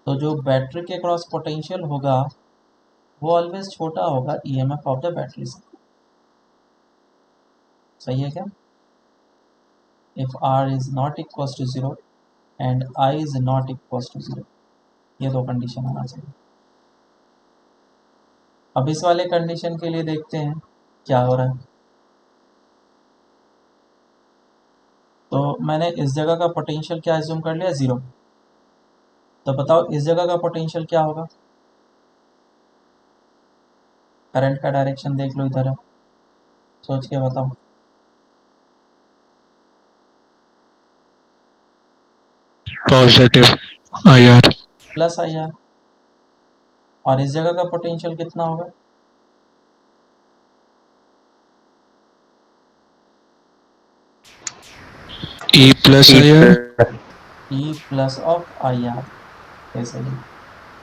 तो जो बैटरी के क्रॉस पोटेंशियल होगा वो ऑलवेज छोटा होगा ईएमएफ ऑफ द बैटरी से। सही है क्या? If R is not equals to 0 and I is not equals to 0, ये दो कंडीशन आना चाहिए। अब इस वाले कंडीशन के लिए देखते हैं क्या हो रहा है। तो मैंने इस जगह का पोटेंशियल क्या एज्यूम कर लिया, 0। तो बताओ इस जगह का पोटेंशियल क्या होगा, करंट का डायरेक्शन देख लो इधर है, सोच के बताओ। Positive I R. Plus I R. और इस जगह का पोटेंशियल कितना होगा, E plus I R. E plus of I are, ऐसे ही।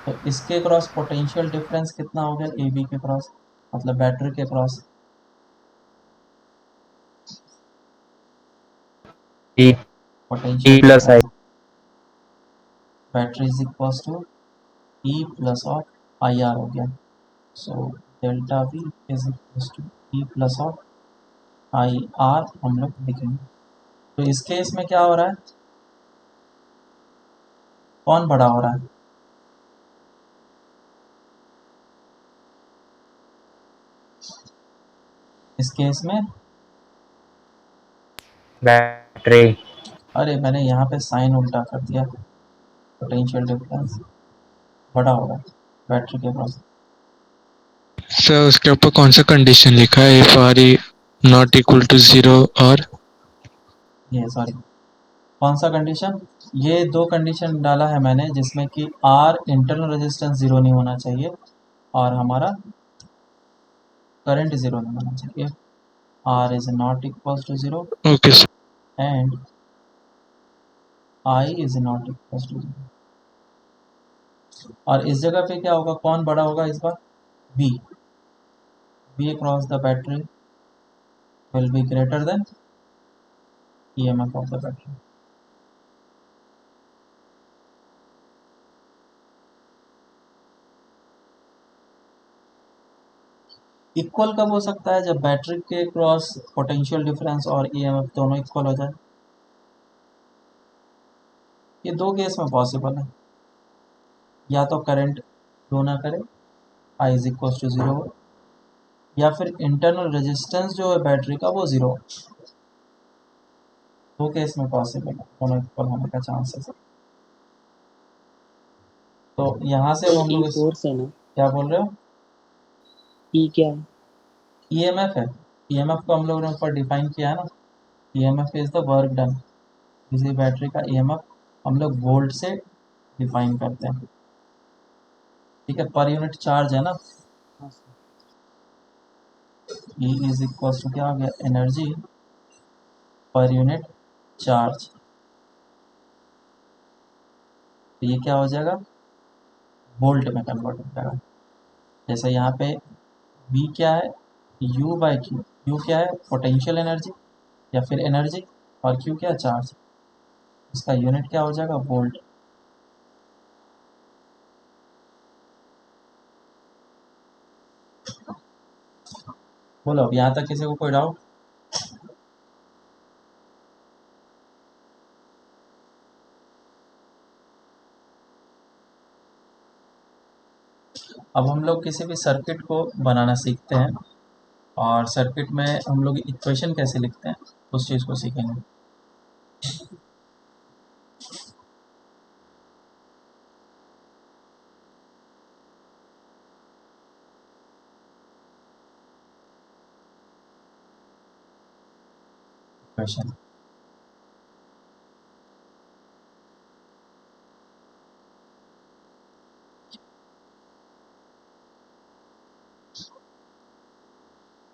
तो इसके क्रॉस पोटेंशियल डिफरेंस कितना हो गया, ए बी के क्रॉस, मतलब बैटरी के cross, E potential plus I. Difference battery is equals to E plus of I R हो गया। So delta V is equals to E plus of I R हम लोग लिखेंगे। तो इस केस में क्या हो रहा है, कौन बड़ा हो रहा है, इस केस में बैटरी। अरे मैंने यहाँ पे साइन उल्टा कर दिया, पोटेंशियल डिफरेंस बड़ा हो रहा है बैटरी के पास। सर उसके ऊपर कौन सा कंडीशन लिखा है, if R E not equal to 0 और ये सॉरी, कौन सा कंडीशन, ये दो कंडीशन डाला है मैंने, जिसमें कि आर इंटरनल रेजिस्टेंस ज़ीरो नहीं होना चाहिए और हमारा करंट ज़ीरो नहीं होना चाहिए। R is not equal to 0 okay sir. And I is not equal to 0। और इस जगह पे क्या होगा, कौन बड़ा होगा इस बार, B. B across the battery will be greater than EMF of the battery. Equal कब हो सकता है, जब बैटरी के क्रॉस पोटेंशियल डिफरेंस और ईएमएफ दोनों इक्वल हो जाए। ये दो केस में पॉसिबल है, या तो करंट फ्लो ना करे, आई इज इक्वल टू 0 हो, या फिर इंटरनल रेजिस्टेंस जो है बैटरी का वो 0 हो। दो केस में पॉसिबल है, दोनों इक्वल होने का चांसेस है। तो यहाँ से अब सर हम ई लोग इस, फोर्स है ना, क्या बोल रहे हो, ई क्या है? ईएमएफ है। ईएमएफ को हम लोगों ने ऊपर डिफाइन किया है ना, EMF is the work done. किसी बैटरी का ईएमएफ हम लोग वोल्ट से डिफाइन करते हैं, ठीक है, पर यूनिट चार्ज है ना। हाँ sir. E is equal to क्या हो गया, एनर्जी पर यूनिट चार्ज। तो ये क्या हो जाएगा, वोल्ट में कन्वर्ट हो जाएगा। जैसे यहाँ पे V क्या है, U बाई क्यू। U क्या है, पोटेंशियल एनर्जी या फिर एनर्जी, और Q क्या है, चार्ज। इसका यूनिट क्या हो जाएगा, वोल्ट। बोलो अब यहाँ तक किसी को कोई डाउट। अब हम लोग किसी भी सर्किट को बनाना सीखते हैं। और सर्किट में हम लोग इक्वेशन कैसे लिखते हैं उस चीज़ को सीखेंगे। इक्वेशन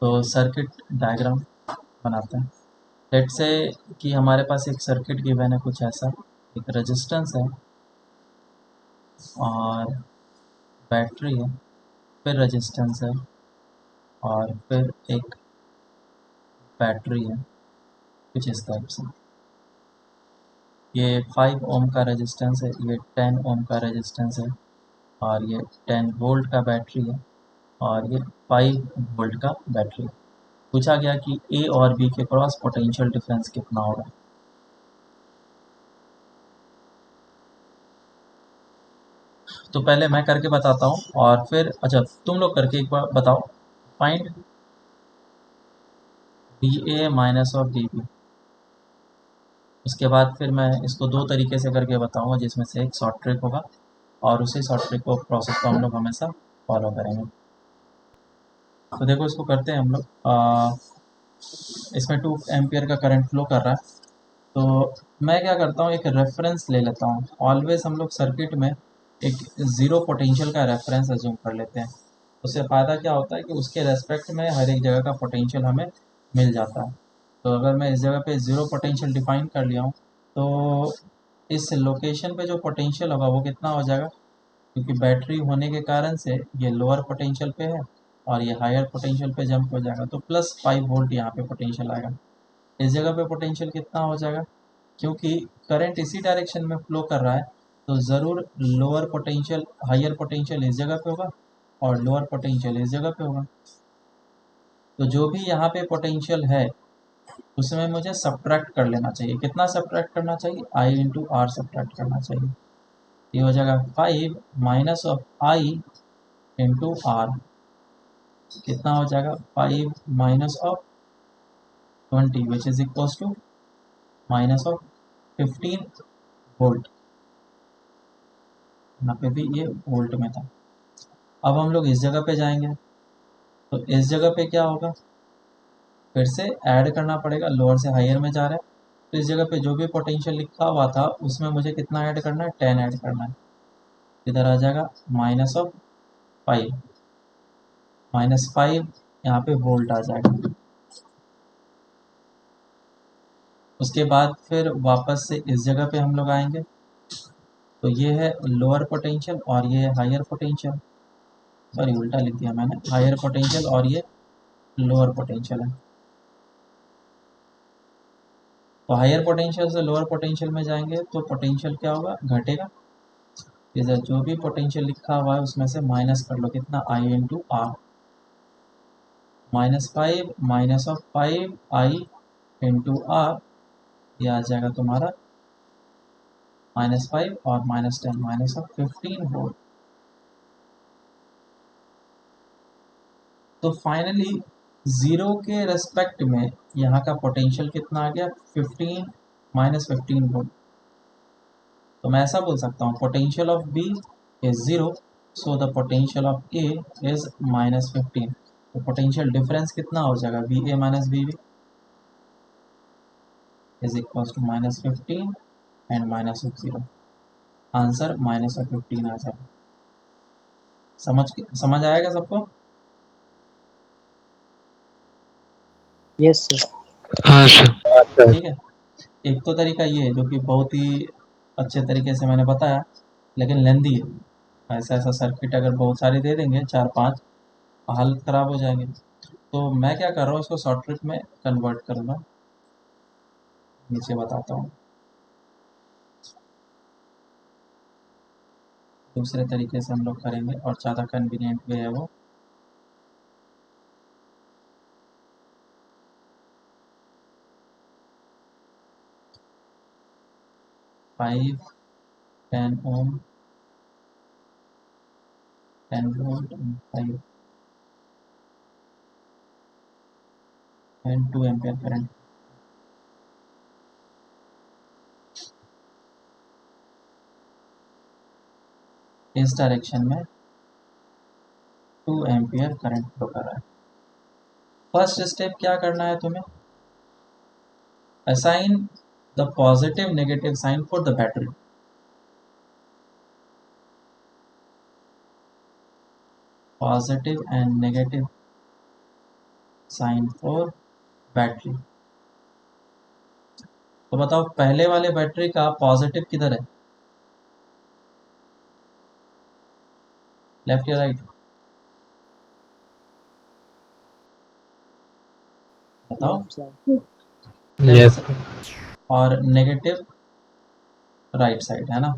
तो सर्किट डायग्राम बनाते हैं। लेट से कि हमारे पास एक सर्किट गिवन है कुछ ऐसा, एक रेजिस्टेंस है और बैटरी है, फिर रेजिस्टेंस है और फिर एक बैटरी है, कुछ इस टाइप से। ये 5 ओम का रेजिस्टेंस है, ये 10 ओम का रेजिस्टेंस है और ये 10 वोल्ट का बैटरी है और ये 5 वोल्ट का बैटरी है। पूछा गया कि ए और बी के क्रॉस पोटेंशियल डिफरेंस कितना होगा। तो पहले मैं करके बताता हूँ और फिर अच्छा तुम लोग करके एक बार बताओ। Find B A minus of B B. उसके बाद फिर मैं इसको दो तरीके से करके बताऊंगा, जिसमें से एक शॉर्ट ट्रिक होगा और उसी शॉर्ट ट्रिक को प्रोसेस को हम लोग हमेशा फॉलो करेंगे। तो देखो इसको करते हैं हम लोग। इसमें 2 एम्पियर का करंट फ्लो कर रहा है। तो मैं क्या करता हूँ, एक रेफरेंस ले लेता हूँ। ऑलवेज हम लोग सर्किट में एक ज़ीरो पोटेंशियल का रेफरेंस अज्यूम कर लेते हैं। उससे फ़ायदा क्या होता है कि उसके रेस्पेक्ट में हर एक जगह का पोटेंशियल हमें मिल जाता है। तो अगर मैं इस जगह पे ज़ीरो पोटेंशियल डिफाइन कर लिया हूँ तो इस लोकेशन पे जो पोटेंशियल होगा वो कितना हो जाएगा, क्योंकि बैटरी होने के कारण से ये लोअर पोटेंशियल पे है और ये हायर पोटेंशियल पे जंप हो जाएगा, तो +5 वोल्ट यहाँ पे पोटेंशियल आएगा। इस जगह पे पोटेंशियल कितना हो जाएगा, क्योंकि करंट इसी डायरेक्शन में फ्लो कर रहा है तो ज़रूर लोअर पोटेंशियल हायर पोटेंशियल इस जगह पे होगा और लोअर पोटेंशियल इस जगह पे होगा। तो जो भी यहाँ पे पोटेंशियल है उसमें मुझे सब्ट्रैक्ट कर लेना चाहिए। कितना सब्ट्रैक्ट करना चाहिए, आई इंटू आर सब्ट्रैक्ट करना चाहिए। ये हो जाएगा 5 minus of I into R. कितना हो जाएगा, 5 minus of 20 which is equals to minus of 15 volt. यहाँ पे भी ये वोल्ट में था। अब हम लोग इस जगह पे जाएंगे तो इस जगह पे क्या होगा, फिर से ऐड करना पड़ेगा, लोअर से हायर में जा रहा है। तो इस जगह पे जो भी पोटेंशियल लिखा हुआ था उसमें मुझे कितना ऐड करना है, 10 ऐड करना है। इधर आ जाएगा माइनस ऑफ 5, -5 यहाँ पे वोल्ट आ जाएगा। उसके बाद फिर वापस से इस जगह पे हम लोग आएंगे तो ये है लोअर पोटेंशियल और ये है हायर पोटेंशियल। सॉरी उल्टा लिख दिया मैंने, हायर पोटेंशियल और ये लोअर पोटेंशियल है। तो हायर पोटेंशियल से लोअर पोटेंशियल में जाएंगे तो पोटेंशियल क्या होगा, घटेगा। इधर जो भी पोटेंशियल लिखा हुआ है उसमें से माइनस कर लो, कितना, I into R. -5 minus of 5 I into R, ये आ जाएगा तुम्हारा -5 और -10 माइनस ऑफ 15 वोल्ट। तो फाइनली ज़ीरो के रेस्पेक्ट में यहाँ का पोटेंशियल कितना आ गया, 15 -15 वोल्ट। तो मैं ऐसा बोल सकता हूँ potential of B is zero, so the potential of A is -15। तो पोटेंशियल डिफरेंस कितना हो जाएगा, B A minus B B is equal to -15 and minus of zero. Answer -15 आ जाएगा। समझ आएगा सबको। Yes sir. हाँ सर। ठीक है, एक तो तरीका ये है जो कि बहुत ही अच्छे तरीके से मैंने बताया, लेकिन लेंदी है। ऐसा ऐसा सर्किट अगर बहुत सारे दे देंगे 4-5, हालत ख़राब हो जाएंगे। तो मैं क्या कर रहा हूँ, इसको शॉर्ट ट्रिक में कन्वर्ट करूँगा। नीचे बताता हूँ दूसरे तरीके से हम लोग करेंगे और ज़्यादा कन्वीनियंट वे है वो। Five 10 ohm 10 volt 5 and 2 ampere current. इस डायरेक्शन में 2 एम्पियर करंट फ्लो कर रहा है। फर्स्ट स्टेप क्या करना है तुम्हें, assign the positive negative sign for the battery. Positive and negative sign for battery. तो बताओ पहले वाले बैटरी का पॉजिटिव किधर है, लेफ्ट या राइट, बताओ। Left side. Left side. और नेगेटिव राइट साइड है ना।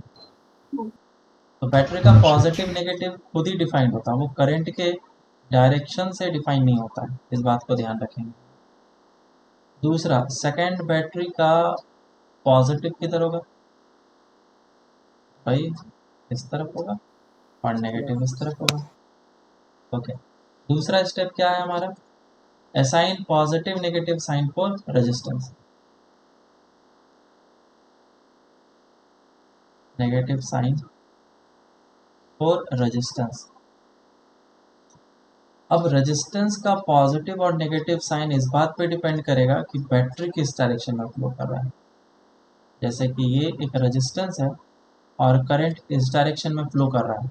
तो बैटरी का पॉजिटिव नेगेटिव खुद ही डिफाइंड होता है, वो करंट के डायरेक्शन से डिफाइन नहीं होता है, इस बात को ध्यान रखेंगे। दूसरा, सेकंड बैटरी का पॉजिटिव किधर होगा भाई, इस तरफ होगा, और नेगेटिव इस तरफ होगा। ओके, दूसरा स्टेप क्या है हमारा, assign positive negative sign for resistance. Negative sign for resistance. अब रेजिस्टेंस का पॉजिटिव और नेगेटिव साइन इस बात पे डिपेंड करेगा कि बैटरी किस डायरेक्शन में फ्लो कर रहा है। जैसे कि ये एक रेजिस्टेंस है और करंट इस डायरेक्शन में फ्लो कर रहा है,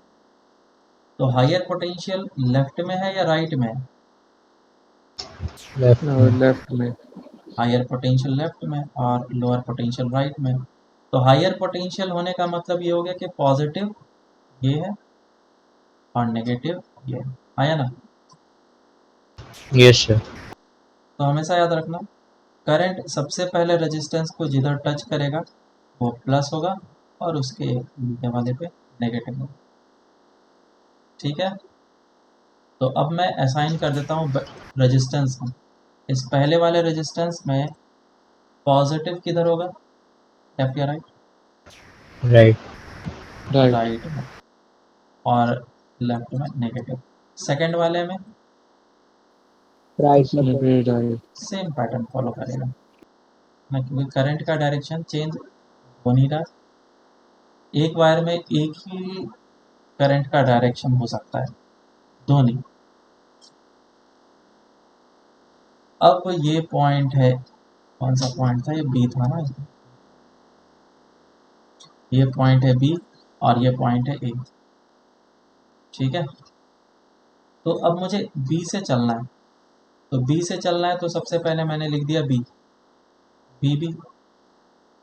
तो हायर पोटेंशियल लेफ्ट में है या राइट में है, लेफ्ट में। हायर पोटेंशियल लेफ्ट में और लोअर पोटेंशियल राइट में। तो हायर पोटेंशियल होने का मतलब ये हो गया कि पॉजिटिव ये है और नेगेटिव ये है, आया ना। Yes sir. तो हमेशा याद रखना, करंट सबसे पहले रेजिस्टेंस को जिधर टच करेगा वो प्लस होगा और उसके नीचे वाले पे नेगेटिव होगा, ठीक है। तो अब मैं असाइन कर देता हूँ रेजिस्टेंस में। इस पहले वाले रेजिस्टेंस में पॉजिटिव किधर होगा, लेफ्ट या राइट, राइट। राइट में, और लेफ्ट में नेगेटिव। सेकंड वाले में राइट में। राइट। सेम पैटर्न फॉलो करेगा ना, क्योंकि करंट का डायरेक्शन चेंज हो नहीं रहा, एक वायर में एक ही करंट का डायरेक्शन हो सकता है, दो नहीं। अब ये पॉइंट है, कौन सा पॉइंट था, ये बी था ना, ये पॉइंट है बी और ये पॉइंट है ए, ठीक है। तो अब मुझे बी से चलना है, तो बी से चलना है तो सबसे पहले मैंने लिख दिया बी, बी बी,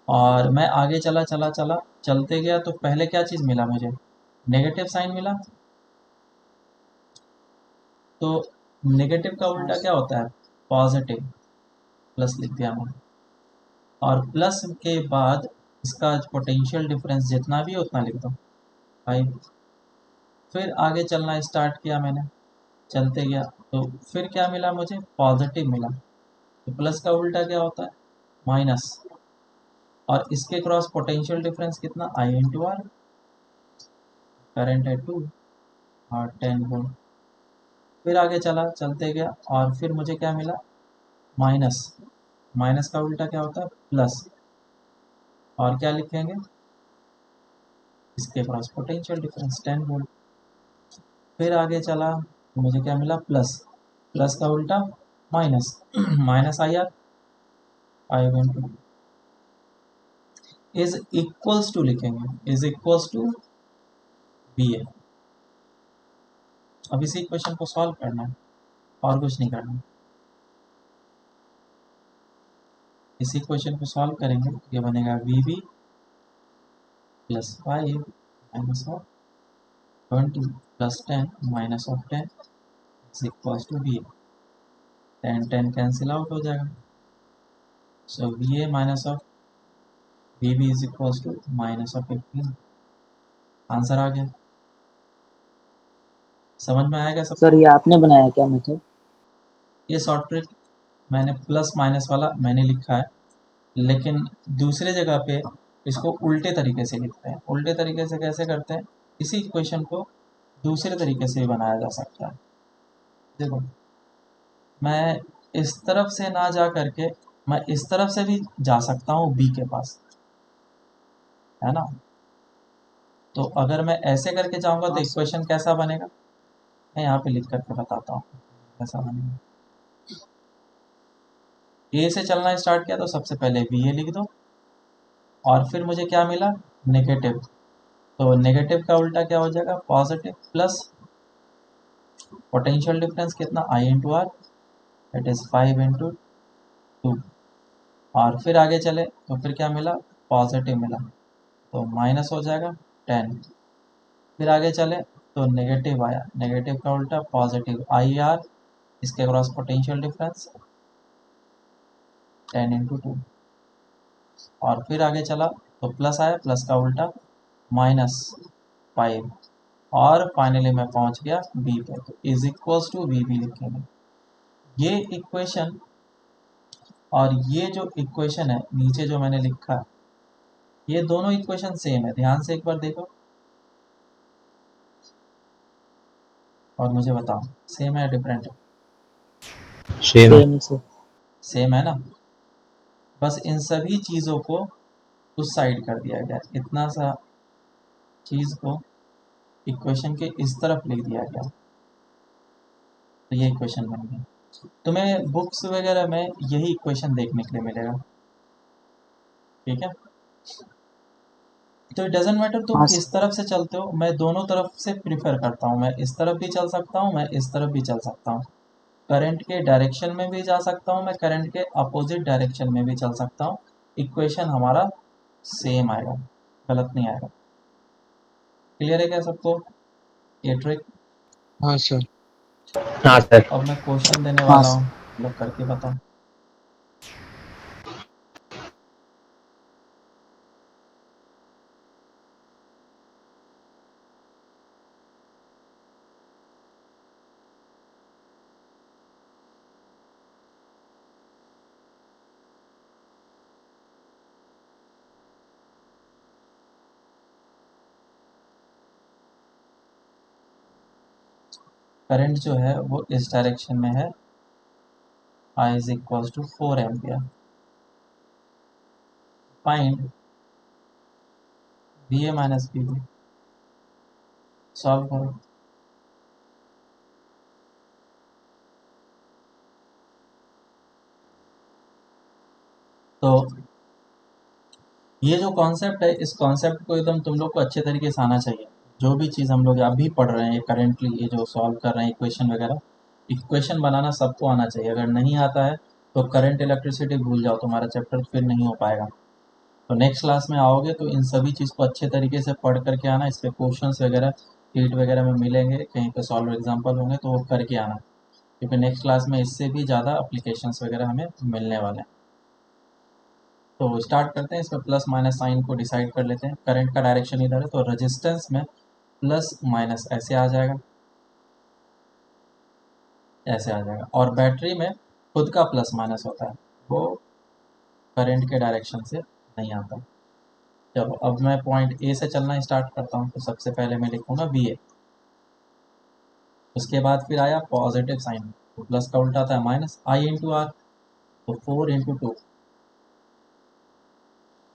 और मैं आगे चला चला चला चलते गया, तो पहले क्या चीज़ मिला मुझे, नेगेटिव साइन मिला। तो नेगेटिव का उल्टा क्या होता है, पॉजिटिव, प्लस लिख दिया मैंने, और प्लस के बाद इसका पोटेंशियल डिफरेंस जितना भी है उतना लिख दो, 5। फिर आगे चलना स्टार्ट किया मैंने, चलते गया, तो फिर क्या मिला मुझे, पॉजिटिव मिला। तो प्लस का उल्टा क्या होता है, माइनस, और इसके क्रॉस पोटेंशियल डिफरेंस कितना, आई इंटू आर, करंट है 2 और 10 वोल्ट। फिर आगे चला चलते गया और फिर मुझे क्या मिला, माइनस, माइनस का उल्टा क्या होता है, प्लस, और क्या लिखेंगे, इसके क्रॉस पोटेंशियल डिफरेंस 10 वोल्ट। फिर आगे चला तो मुझे क्या मिला, प्लस, प्लस का उल्टा minus, minus I R, I into is equals to लिखेंगे, is equals to B A. अब इसी इक्वेशन को सॉल्व करना है और कुछ नहीं करना है। इसी इक्वेशन को सॉल्व करेंगे, ये बनेगा V B plus 5 minus of 20 plus 10 minus of 10 is equals to B A. 10 10 cancel out हो जाएगा, so V A minus of V B is equals to minus of 15। Answer आ गया, समझ में आएगा सबको। सर ये आपने बनाया क्या मेथड? ये शॉर्ट ट्रिक मैंने प्लस माइनस वाला मैंने लिखा है, लेकिन दूसरे जगह पे इसको उल्टे तरीके से लिखते हैं। उल्टे तरीके से कैसे करते हैं, इसी इक्वेशन को दूसरे तरीके से भी बनाया जा सकता है। देखो, मैं इस तरफ से ना जा करके मैं इस तरफ से भी जा सकता हूँ बी के पास, है ना। तो अगर मैं ऐसे करके जाऊंगा तो हाँ सर। इक्वेशन कैसा बनेगा, मैं यहाँ पे लिख करके बताता हूँ कैसा बनेगा। ए से चलना स्टार्ट किया तो सबसे पहले बी ए लिख दो, और फिर मुझे क्या मिला, नेगेटिव। तो नेगेटिव का उल्टा क्या हो जाएगा, पॉजिटिव, प्लस पोटेंशियल डिफरेंस कितना, I into R, that is 5 into 2। और फिर आगे चले तो फिर क्या मिला, पॉजिटिव मिला, तो माइनस हो जाएगा 10। फिर आगे चले तो नेगेटिव आया, नेगेटिव का उल्टा पॉजिटिव, आई आर, इसके क्रॉस पोटेंशियल डिफरेंस 10 इंटू 2। और फिर आगे चला तो प्लस आया, प्लस का उल्टा -5। और फाइनली मैं पहुंच गया बी पे, तो is equals to V B लिखेंगे। ये इक्वेशन और ये जो इक्वेशन है नीचे जो मैंने लिखा है, ये दोनों इक्वेशन सेम है, ध्यान से एक बार देखो और मुझे बताओ सेम है या डिफरेंट है। Same same sir. सेम है ना, बस इन सभी चीज़ों को उस साइड कर दिया गया, इतना सा चीज़ को इक्वेशन के इस तरफ लिख दिया गया, तो ये इक्वेशन बन गया। तुम्हें बुक्स वगैरह में यही इक्वेशन देखने के लिए मिलेगा, ठीक है। तो इट डजेंट मैटर तुम हाँ किस सर। तरफ से चलते हो, मैं दोनों तरफ से प्रिफर करता हूँ, मैं इस तरफ भी चल सकता हूँ, मैं इस तरफ भी चल सकता हूँ, करंट के डायरेक्शन में भी जा सकता हूँ, मैं करंट के अपोजिट डायरेक्शन में भी चल सकता हूँ, इक्वेशन हमारा सेम आएगा, गलत नहीं आएगा। क्लियर है क्या सबको ये ट्रिक। हाँ सर। हाँ सर। अब मैं क्वेश्चन देने हाँ वाला सर। हूँ, लोग करके बताओ। करंट जो है वो इस डायरेक्शन में है, I is equals to 4 ampere. Find B A minus B B, solve करो। तो ये जो कॉन्सेप्ट है, इस कॉन्सेप्ट को एकदम तुम लोग को अच्छे तरीके से आना चाहिए। जो भी चीज़ हम लोग अभी पढ़ रहे हैं, ये करेंटली ये जो सॉल्व कर रहे हैं इक्वेशन वगैरह, इक्वेशन बनाना सबको आना चाहिए। अगर नहीं आता है तो करंट इलेक्ट्रिसिटी भूल जाओ, तुम्हारा चैप्टर फिर नहीं हो पाएगा। तो नेक्स्ट क्लास में आओगे तो इन सभी चीज़ को अच्छे तरीके से पढ़ करके आना, इस पे क्वेश्चंस वगैरह शीट वगैरह में मिलेंगे, कहीं पे सॉल्व एग्जाम्पल होंगे तो वो करके आना, क्योंकि नेक्स्ट क्लास में इससे भी ज़्यादा अप्लीकेशंस वगैरह हमें मिलने वाले हैं। तो स्टार्ट करते हैं, इसमें प्लस माइनस साइन को डिसाइड कर लेते हैं। करंट का डायरेक्शन इधर है तो रेजिस्टेंस में प्लस माइनस ऐसे आ जाएगा, ऐसे आ जाएगा। और बैटरी में खुद का प्लस माइनस होता है, वो करंट के डायरेक्शन से नहीं आता। चलो अब मैं पॉइंट ए से चलना स्टार्ट करता हूँ, तो सबसे पहले मैं लिखूंगा वी ए, उसके बाद फिर आया पॉजिटिव साइन, तो प्लस का उल्टा था माइनस, आई इंटू आर, तो 4 इंटू 2।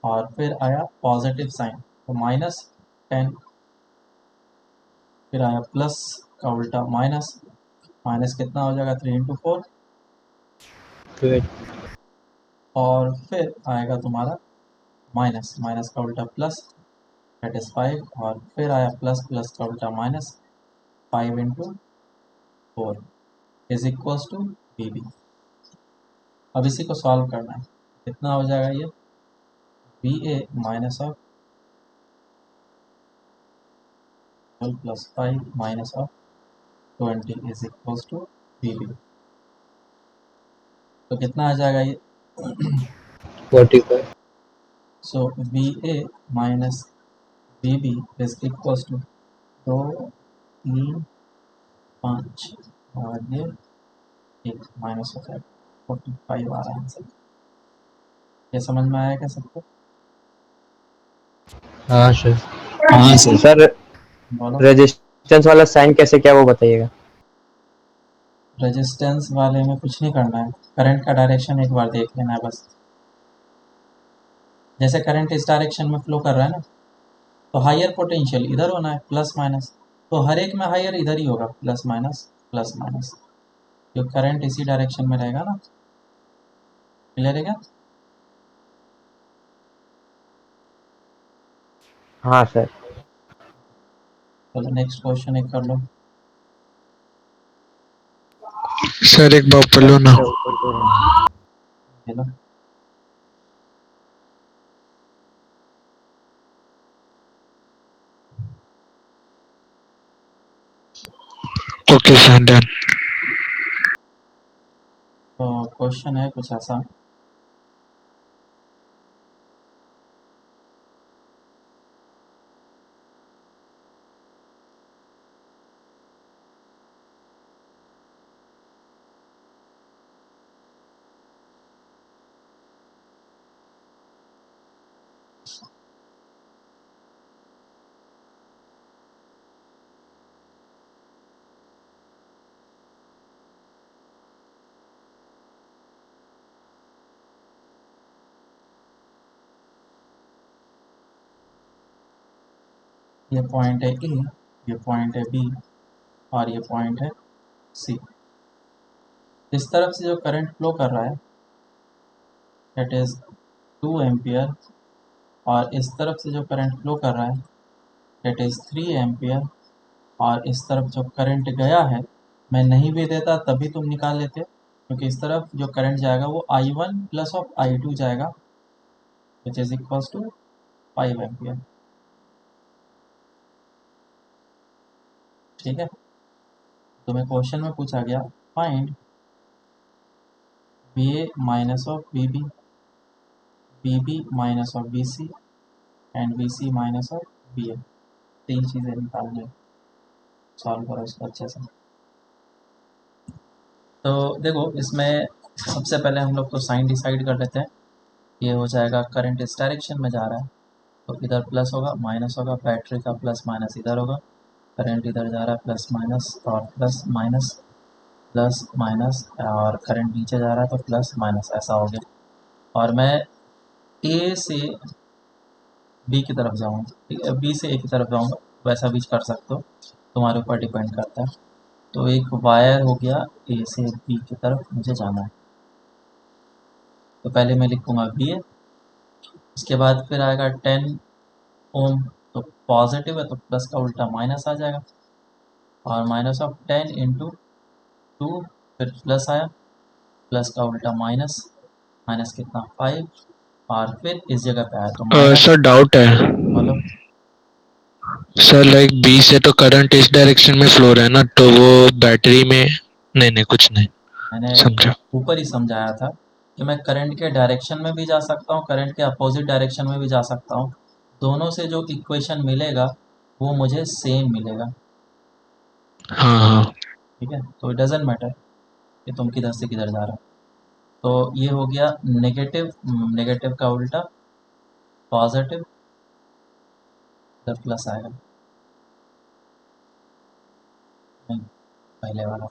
और फिर आया पॉजिटिव साइन तो -10, फिर आया प्लस का उल्टा माइनस, माइनस कितना हो जाएगा 3 इंटू 4। और फिर आएगा तुम्हारा माइनस, माइनस का उल्टा प्लस, दैट इज 5। और फिर आया प्लस, प्लस का उल्टा minus, 5 into 4 is equals to B B. अब इसी को सॉल्व करना है, कितना हो जाएगा ये, B A minus of 12 plus 5 minus of 20 is equals to B B. तो कितना आ जाएगा ये 45। So B A minus B B is equals to 2, 3, 5 और ये 1 माइनस हो जाएगा, 45 आ रहा है आंसर। ये समझ में आया क्या सबको, हाँ सर। हाँ सर। सर बोलो। रेजिस्टेंस वाला साइन कैसे क्या वो बताइएगा। रेजिस्टेंस वाले में कुछ नहीं करना है, करंट का डायरेक्शन एक बार देख लेना है बस। जैसे करंट इस डायरेक्शन में फ्लो कर रहा है ना, तो हायर पोटेंशियल इधर होना है प्लस माइनस, तो हर एक में हायर इधर ही होगा प्लस माइनस, जो करंट इसी डायरेक्शन में रहेगा ना। क्लियर है क्या? हाँ सर। चलो नेक्स्ट क्वेश्चन एक कर लो। सर एक बार पढ़ लो ना। थोड़ा ऊपर को रहना। चलो ओके सर, डन। तो क्वेश्चन है कुछ ऐसा, ये पॉइंट है ए, ये पॉइंट है बी, और ये पॉइंट है सी। इस तरफ से जो करंट फ्लो कर रहा है दैट इज 2 एम्पियर, और इस तरफ से जो करंट फ्लो कर रहा है दैट इज 3 एम्पियर, और इस तरफ जो करंट गया है, मैं नहीं भी देता तभी तुम निकाल लेते, क्योंकि इस तरफ जो करंट जाएगा वो I1 प्लस ऑफ I2 जाएगा, which is equals to 5 ampere. ठीक है, तुम्हें क्वेश्चन में पूछा गया find VA minus of VB, VB minus of VC and VC minus of VA। तीन चीज़ें निकालनी है, सॉल्व करो इसको अच्छे से। तो देखो इसमें सबसे पहले हम लोग तो साइन डिसाइड कर लेते हैं। ये हो जाएगा करंट इस डायरेक्शन में जा रहा है, तो इधर प्लस होगा माइनस होगा, बैटरी का प्लस माइनस इधर होगा, करंट इधर जा रहा है प्लस माइनस, और प्लस माइनस, और करंट नीचे जा रहा है तो प्लस माइनस, ऐसा हो गया। और मैं ए से बी की तरफ जाऊँगा, ठीक है, बी से ए की तरफ जाऊँगा, वैसा भी कर सकते हो, तुम्हारे ऊपर डिपेंड करता है। तो एक वायर हो गया, ए से बी की तरफ मुझे जाना है, तो पहले मैं लिखूँगा बी ए, उसके बाद फिर आएगा 10 ओम, तो पॉजिटिव है तो प्लस का उल्टा माइनस आ जाएगा, और माइनस ऑफ 10 इंटू 2, फिर प्लस आया, प्लस का उल्टा माइनस, माइनस कितना 5, और फिर इस जगह पे आया तो माइनस। सर डाउट है। बोलो। सर लाइक बी से तो करंट इस डायरेक्शन में फ्लो रहा है ना, तो वो बैटरी में नहीं नहीं कुछ नहीं मैंने समझा। ऊपर ही समझाया था कि मैं करंट के डायरेक्शन में भी जा सकता हूँ, करंट के अपोजिट डायरेक्शन में भी जा सकता हूँ, दोनों से जो इक्वेशन मिलेगा वो मुझे सेम मिलेगा। हाँ हाँ। ठीक है, तो इट डजेंट मैटर कि तुम किधर से किधर जा रहे हो। तो ये हो गया नेगेटिव, नेगेटिव का उल्टा पॉजिटिव, इधर प्लस आएगा, नहीं पहले वाला।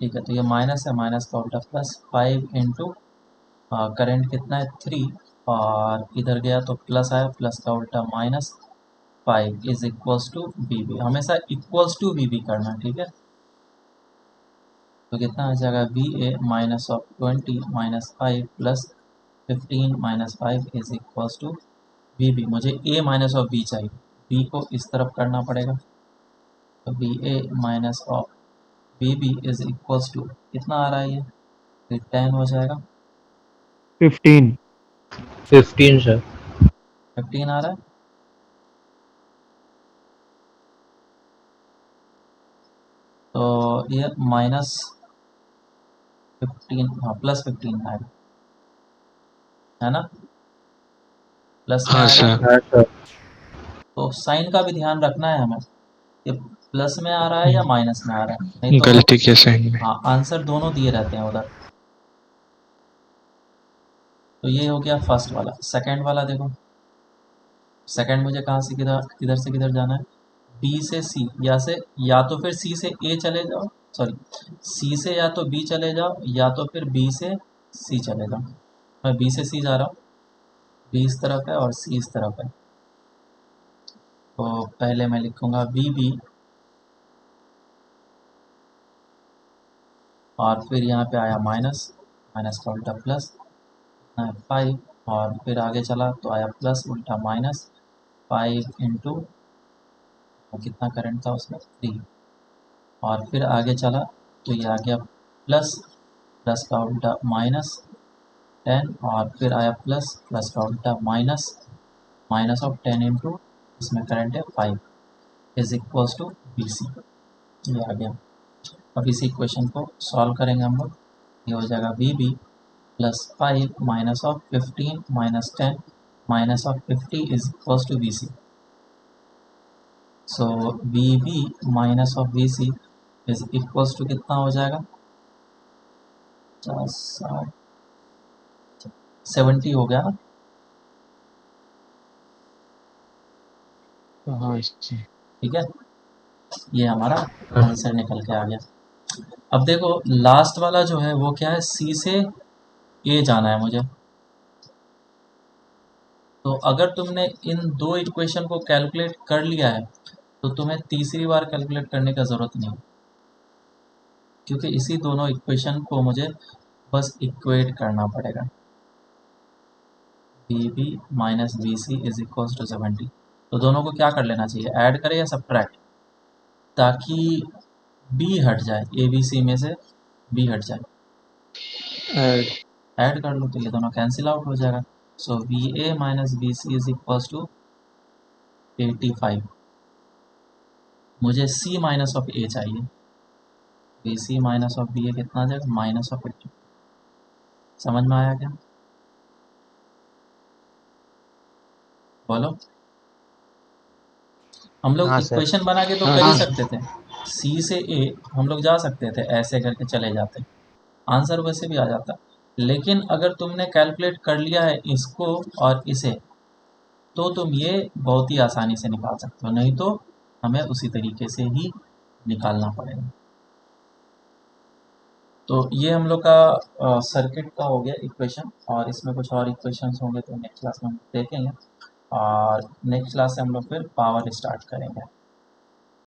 ठीक है, तो ये माइनस है, माइनस का उल्टा प्लस, 5 इंटू करंट कितना है 3, और इधर गया तो प्लस आया, प्लस का उल्टा minus, 5 is equals to B B, हमेशा इक्वल्स टू बी बी करना, ठीक है। तो कितना आ जाएगा B A minus of 20 minus 5 plus 15 minus 5 is equals to B B. मुझे ए माइनस ऑफ बी चाहिए, बी को इस तरफ करना पड़ेगा, तो B A minus of B B is equals to कितना आ रहा है ये 10 हो जाएगा, 15। 15 सर। 15 आ रहा है। तो ये माइनस 15, हाँ प्लस 15 आएगा, है ना, प्लस में हाँ आएगा। सर। हाँ सर। तो साइन का भी ध्यान रखना है हमें, ये प्लस में आ रहा है या माइनस में आ रहा है, नहीं तो गलती के साइन में। हाँ आंसर दोनों दिए रहते हैं उधर। तो ये हो गया फर्स्ट वाला। सेकंड वाला देखो, सेकंड मुझे कहाँ से किधर, किधर से किधर जाना है, बी से सी या तो फिर सी से ए चले जाओ, सॉरी सी से या तो बी चले जाओ या तो फिर बी से सी चले जाओ। मैं बी से सी जा रहा हूँ, बी इस तरफ है और सी इस तरफ है। तो पहले मैं लिखूंगा बी बी, और फिर यहाँ पे आया माइनस, माइनस का उल्टा प्लस 5, और फिर आगे चला तो आया प्लस उल्टा माइनस 5 इंटू, कितना करंट था उसमें 3, और फिर आगे चला तो ये आ गया प्लस, प्लस का उल्टा माइनस 10, और फिर आया प्लस, प्लस का उल्टा माइनस, माइनस ऑफ 10 इंटू, इसमें करंट है 5 is equals to B C. ये आ गया। अब इसी इक्वेशन को सॉल्व करेंगे हम लोग। ये हो जाएगा B B plus 5 minus of 15 minus 10 minus of 50 is equals to B C. So B B minus of B C is equals to कितना हो जाएगा, 70 हो गया ना। हाँ जी। ठीक है, ये हमारा आंसर निकल के आ गया। अब देखो लास्ट वाला जो है वो क्या है, सी से ए जाना है मुझे। तो अगर तुमने इन दो इक्वेशन को कैलकुलेट कर लिया है तो तुम्हें तीसरी बार कैलकुलेट करने का ज़रूरत नहीं, क्योंकि इसी दोनों इक्वेशन को मुझे बस इक्वेट करना पड़ेगा। B B minus B C is equals to 70। तो दोनों को क्या कर लेना चाहिए, ऐड करें या सब्ट्रैक्ट, ताकि बी हट जाए, ए बी सी में से बी हट जाए। ऐड कर लो तो ये दोनों कैंसिल आउट हो जाएगा। So B A minus B C is equals to 85। मुझे सी माइनस ऑफ ए चाहिए, B C minus of B A कितना आ जाएगा, माइनस ऑफ 80। समझ में आया क्या, बोलो। हम लोग हाँ सर। इक्वेशन बना के तो कर ही सकते थे, सी से ए हम लोग जा सकते थे, ऐसे करके चले जाते, आंसर वैसे भी आ जाता। लेकिन अगर तुमने कैलकुलेट कर लिया है इसको और इसे, तो तुम ये बहुत ही आसानी से निकाल सकते हो, नहीं तो हमें उसी तरीके से ही निकालना पड़ेगा। तो ये हम लोग का सर्किट का हो गया इक्वेशन, और इसमें कुछ और इक्वेशंस होंगे तो नेक्स्ट क्लास में हम देखेंगे, और नेक्स्ट क्लास से हम लोग फिर पावर स्टार्ट करेंगे।